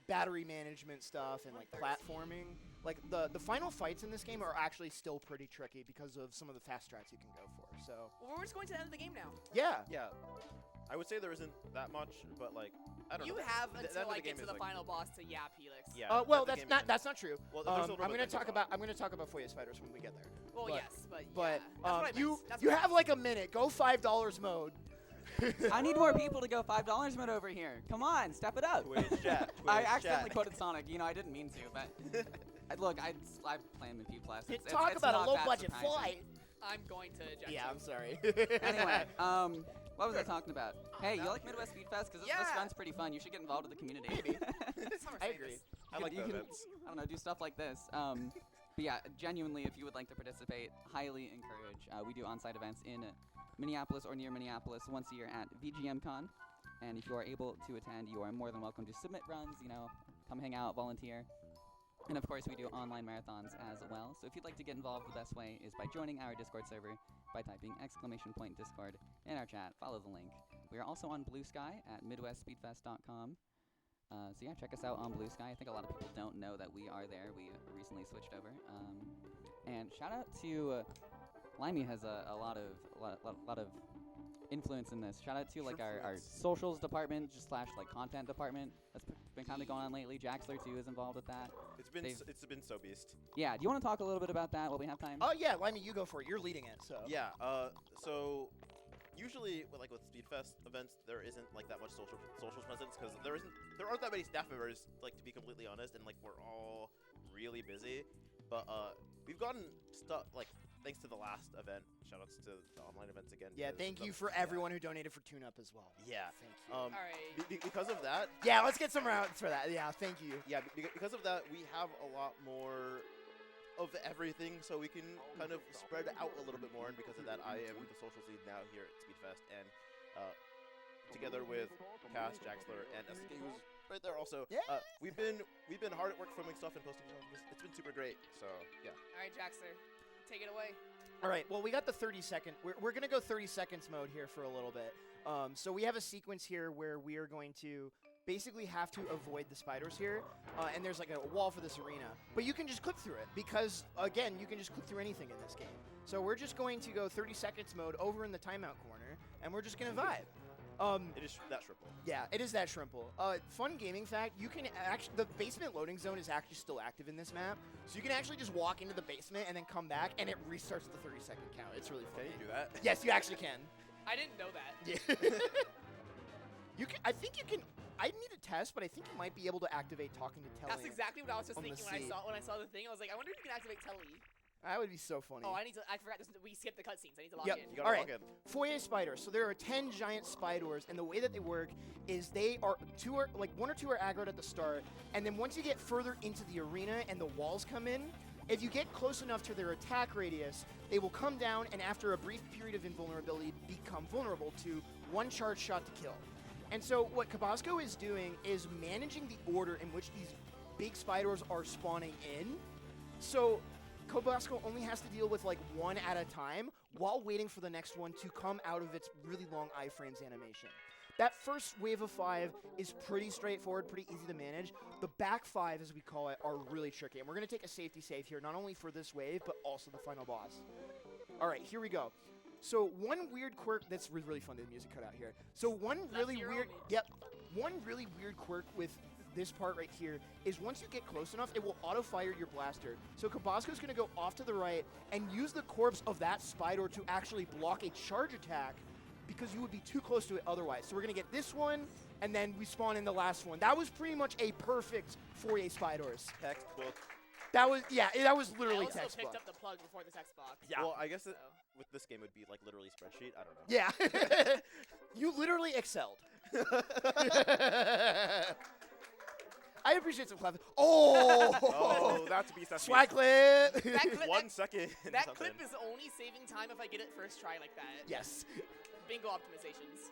battery management stuff and like platforming, like the final fights in this game are actually still pretty tricky because of some of the fast strats you can go for. So, Well, we're just going to the end of the game now. yeah. Yeah, I would say there isn't that much, but like I don't You know. have The end until of I the get game to is, the like- final boss to yap Helix. Yeah. Well, the that's game not is- that's not true. Well, there's a little bit I'm of gonna things talk about- about Foya Spiders when we get there. Well, But- yes, but But yeah. That's what I meant. you That's you what I have like a minute. Go $5 mode. I need more people to go $5 mode over here. Come on, step it up. Twitch chat. I Twitch accidentally chat. quoted Sonic. You know, I didn't mean to, but look, I play him in P+. It's Talk it's about a not low that budget surprising. flight. I'm going to eject Yeah, you. I'm sorry. Anyway, what was I talking about? Hey, you like Midwest Speedfest? Because this Yeah. run's pretty fun. You should get involved with the community. Maybe. Summer I Sadness. agree. I like you the can, events. I don't know, do stuff like this. But yeah, genuinely, if you would like to participate, highly encourage. We do on-site events in Minneapolis or near Minneapolis once a year at VGMCon. And if you are able to attend, you are more than welcome to submit runs, you know, come hang out, volunteer. And of course, we do online marathons as well. So if you'd like to get involved, the best way is by joining our Discord server by typing !Discord in our chat. Follow the link. We are also on Bluesky at MidwestSpeedfest.com. So yeah, check us out on Bluesky. I think a lot of people don't know that we are there. We recently switched over. And shout out to Limey has a lot of influence in this. Shout out to like our socials department, just / like content department. That's been kind of going on lately. Jaxler too is involved with that. It's been so beast. Yeah, do you want to talk a little bit about that while we have time? Oh yeah, Limey, you go for it. You're leading it, so. Yeah. So usually with Speedfest events, there isn't like that much social presence because there aren't that many staff members. Like to be completely honest, and like we're all really busy. But we've gotten stuff like thanks to the last event. Shoutouts to the online events again. Yeah, because thank you the- for everyone who donated for Tune Up as well. Yeah. Thank you. All right. Because of that, Yeah, let's get some rounds for that. Yeah, thank you. yeah, because of that, we have a of everything so we can kind of spread out a little bit more. And because of that, I am the socials lead now here at Speedfest. And together with Cass, Jaxler, and SK, who's right there also, we've been hard at work filming stuff and posting stuff. It's been super great. So yeah. All right, Jaxler, take it away. All right, well, we got the 30-second. We're going to go 30 seconds mode here for a little bit. So we have a sequence here where we are going to basically have to avoid the spiders here. And there's like a wall for this arena. But you can just clip through it because, again, you can just clip through anything in this game. So we're just going to go 30 seconds mode over in the timeout corner, and we're just going to vibe. It is that shrimple. Yeah, it is that shrimple. Fun gaming fact, you can actually, the basement loading zone is actually still active in this map. So you can actually just walk into the basement and then come back, and it restarts the 30-second count. It's really fun. Can you do that? Yes, you actually can. I didn't know that. Yeah. You can. I think you can. I need a test, but I think you might be able to activate talking to Telly. That's exactly what I was just on the thinking seat. when I saw the thing. I was like, I wonder if you can activate Telly. That would be so funny. Oh, I forgot. We skipped the cutscenes. I need to log Yep. in. You gotta All right. log in. Foyer spiders. So there are 10 giant spiders, and the way that they work is one or two are aggroed at the start, and then once you get further into the arena and the walls come in, if you get close enough to their attack radius, they will come down and after a brief period of invulnerability become vulnerable to one charge shot to kill. And so what Kobazco is doing is managing the order in which these big spiders are spawning in. So Kobazco only has to deal with like one at a time while waiting for the next one to come out of its really long iframes animation. That first wave of 5 is pretty straightforward, pretty easy to manage. The back 5, as we call it, are really tricky. And we're going to take a safety save here, not only for this wave, but also the final boss. All right, here we go. So one weird quirk, that's really fun, the music cut out here. So one really weird quirk with this part right here is once you get close enough, it will auto-fire your blaster. So Kobazco's going to go off to the right and use the corpse of that spider to actually block a charge attack because you would be too close to it otherwise. So we're going to get this one, and then we spawn in the last one. That was pretty much a perfect foyer spiders. Textbook. That was, that was literally I also textbook. picked up the plug before the text box. Yeah. Well, I guess So. with this game it would be like literally spreadsheet. I don't know. Yeah. You literally excelled. I appreciate some clapping. Oh! Oh, that's beast. That's Swag clip! That clip, 1 second. that something. clip is only saving time if I get it first try like that. Yes. Bingo optimizations.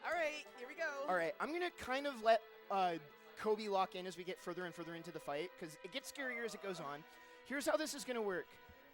All right, here we go. All right, I'm going to kind of let Kobe lock in as we get further and further into the fight, because it gets scarier as it goes on. Here's how this is going to work.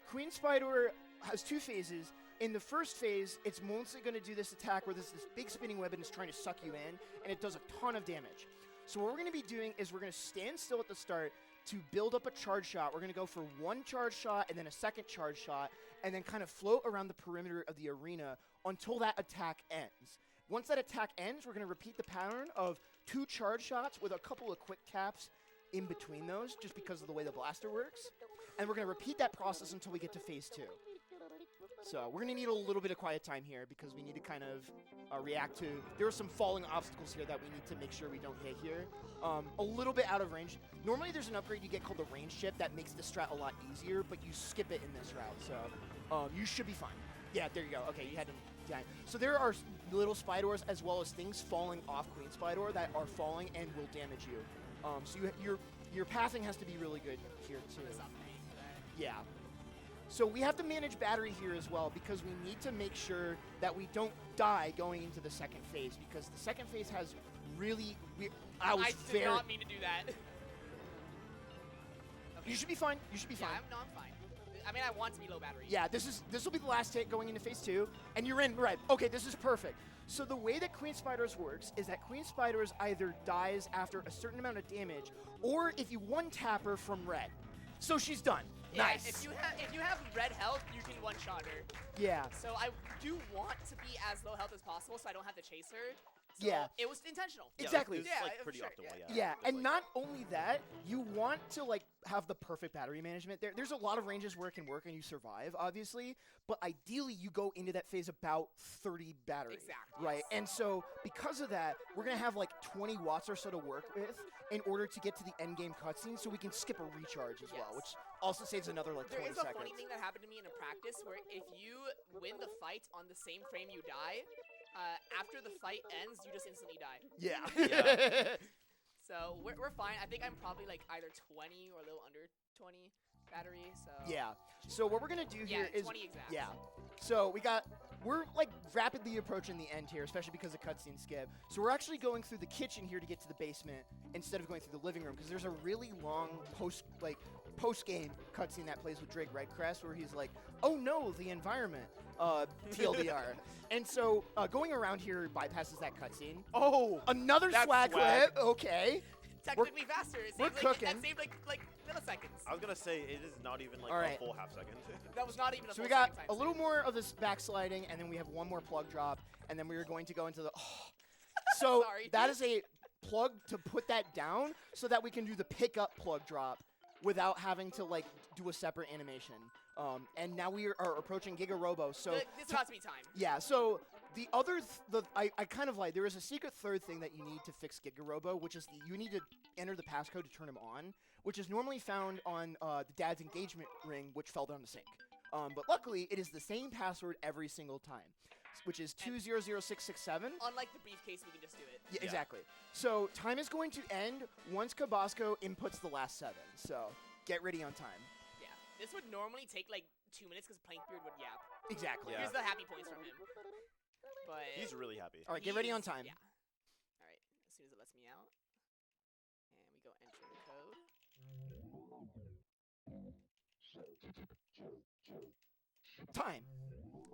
Queen Spider has 2 phases. In the first phase, it's mostly going to do this attack where there's this big spinning web and it's trying to suck you in, and it does a ton of damage. So what we're going to be doing is we're going to stand still at the start to build up a charge shot. We're going to go for 1 charge shot and then a second charge shot, and then kind of float around the perimeter of the arena until that attack ends. Once that attack ends, we're going to repeat the pattern of 2 charge shots with a couple of quick taps in between those, just because of the way the blaster works. And we're going to repeat that process until we get to phase 2. So we're going to need a little bit of quiet time here because we need to kind of react to... There are some falling obstacles here that we need to make sure we don't hit here. A little bit out of range. Normally there's an upgrade you get called the range chip that makes the strat a lot easier, but you skip it in this route. So you should be fine. Yeah, there you go. Okay, you had to... Yeah. So there are little spiders as well as things falling off Queen Spider that are falling and will damage you. So your pathing has to be really good here too. Yeah. So we have to manage battery here as well because we need to make sure that we don't die going into the second phase because the second phase has really weird... I did not mean to do that. Okay. You should be fine. You should be fine. I'm fine. I mean, I want to be low battery. Yeah, this will be the last hit going into phase 2, and you're in, right. Okay, this is perfect. So the way that Queen Spiders works is that Queen Spiders either dies after a certain amount of damage, or if you one-tap her from red. So she's done. Yeah, Nice. If you have red health, you can one-shot her. Yeah. So I do want to be as low health as possible so I don't have to chase her. So Yeah. It was intentional. Exactly. It was like pretty sure, optimal. yeah. Yeah, and Like- not only that, you want to like have the perfect battery management. There's a lot of ranges where it can work and you survive, obviously, but ideally you go into that phase about 30 battery. Exactly. Right, and so because of that, we're gonna have like 20 watts or so to work with in order to get to the end game cutscene, so we can skip a recharge as well, Yes. which also saves another like There 20 is a seconds. funny thing that happened to me in a practice where if you win the fight on the same frame you die, after the fight ends, you just instantly die. Yeah. So we're fine. I think I'm probably like either 20 or a little under 20. battery. So Yeah. So what we're gonna do yeah, here is 20 exact. yeah. So we're like rapidly approaching the end here, especially because of cutscene skip. So we're actually going through the kitchen here to get to the basement instead of going through the living room because there's a really long post-game cutscene that plays with Drake Redcrest where he's like, "Oh no, the environment." TLDR. And so going around here bypasses that cutscene. Oh, Another that's swag swag. clip. Okay. Technically faster. It we're saved, cooking. That saved like milliseconds. I was gonna say it is not even like All right. a full half second. That was not even a So full we got second time a little save. more of this backsliding, and then we have one more plug drop, and then we are going to go into the. So Sorry. that is a plug to put that down, so that we can do the pickup plug drop without having to like do a separate animation. And now we are approaching Giga-Robo. So This has to be time. yeah, so the other, I kind of like, there is a secret third thing that you need to fix Giga-Robo, which is you need to enter the passcode to turn him on, which is normally found on the dad's engagement ring, which fell down the sink. But luckily, it is the same password every single time, which is 200667. Unlike the briefcase, we can just do it. Yeah, Yeah. exactly. So time is going to end once Kobazco inputs the last 7. So get ready on time. Yeah. This would normally take like 2 minutes because Plankbeard would yap. Exactly. Yeah. Here's the happy points from him. But He's really happy. All right, get ready on he's- time. Yeah. All right. As soon as it lets me out, and we go enter the code. Time.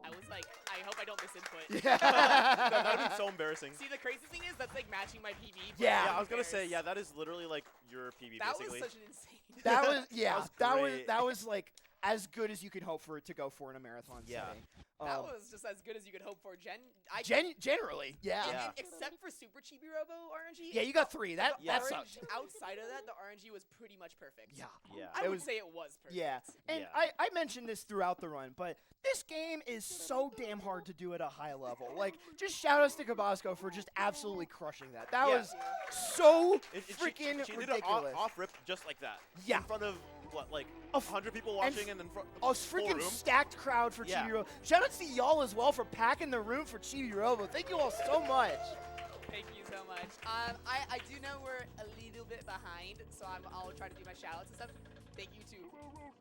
I was like, I hope I don't misinput. That would be so embarrassing. See, the crazy thing is that's like matching my PB. but Yeah. Yeah, who I was gonna say, cares? yeah, that is literally like your PB That basically. was such an insane. That was yeah. great. That was like as good as you could hope for it to go for in a marathon Yeah. setting. That was just as good as you could hope for. Generally, yeah. and- Yeah. and except for Super Chibi-Robo RNG. Yeah, you got 3. That the that orange- sucked. Outside of that, the RNG was pretty much perfect. Yeah. Yeah. I It would was- say it was perfect. Yeah, and Yeah. I mentioned this throughout the run, but this game is so damn hard to do at a high level. Like, just shout outs to Kobazco for just absolutely crushing that. That Yeah. was so She freaking did it ridiculous. off rip just like that. Yeah. In front of what, like A f- 100 people and watching, and then A full freaking room. stacked crowd for Yeah. Chibi-Robo. Shout out to y'all as well for packing the room for Chibi-Robo. Thank you all so much. Thank you so much. I do know we're a little bit behind, so I'll try to do my shout outs and stuff. Thank you to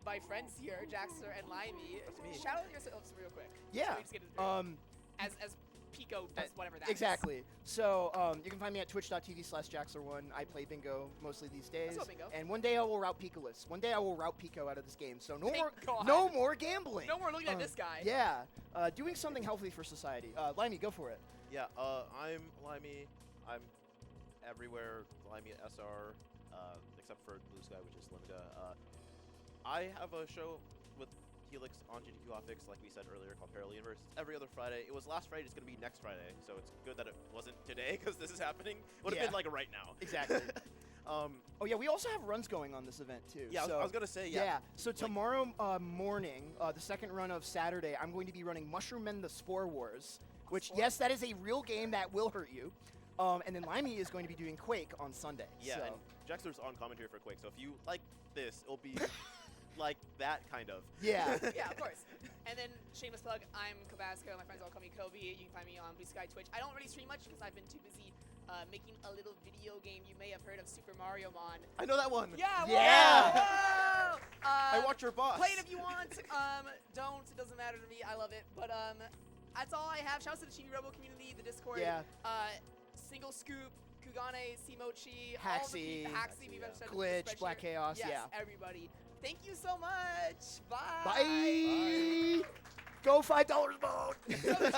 my friends here, Jaxter and Limey. me. Shout out yourselves real quick. Yeah. So we just get it through. As Pico does whatever that is. Exactly. So you can find me at twitch.tv/Jaxer1. I play bingo mostly these days. What's up, Bingo? And one day I will route Picoless. One day I will route Pico out of this game. So Thank God. no more gambling. No more looking at this guy. Yeah. Doing something healthy for society. Limey, go for it. Yeah, I'm Limey. I'm everywhere. Limey at SR, except for Bluesky, which is Linda. I have a show with Helix on GTQ Offix, like we said earlier, called Parallel Universe. It's every other Friday. It was last Friday. It's going to be next Friday. So it's good that it wasn't today because this is happening. Would have Yeah. been like right now. Exactly. Oh yeah, we also have runs going on this event too. Yeah, so, I was going to say, yeah. So tomorrow morning, the second run of Saturday, I'm going to be running Mushroom Men: The Spore Wars, which yes, that is a real game that will hurt you. And then Limey is going to be doing Quake on Sunday. Yeah, So. and Jaxter's on commentary for Quake, so if you like this, it'll be like that kind of. Yeah. Yeah, of course. And then, shameless plug, I'm Kobazco. My friends all call me Kobe. You can find me on Bluesky Twitch. I don't really stream much because I've been too busy making a little video game. You may have heard of Super Mario Mon. I know that one. Yeah, whoa, Yeah. whoa! I watch your boss. Play it if you want. Don't. It doesn't matter to me. I love it. But that's all I have. Shouts to the Chibi-Robo community, the Discord. Yeah. Single Scoop, Kugane, Simochi, Haxie, Haxie, we've yeah. said Glitch, spreadsheet. Black Chaos, Yes, yeah. everybody. Thank you so much. Bye. Bye. Go $5 vote. So true.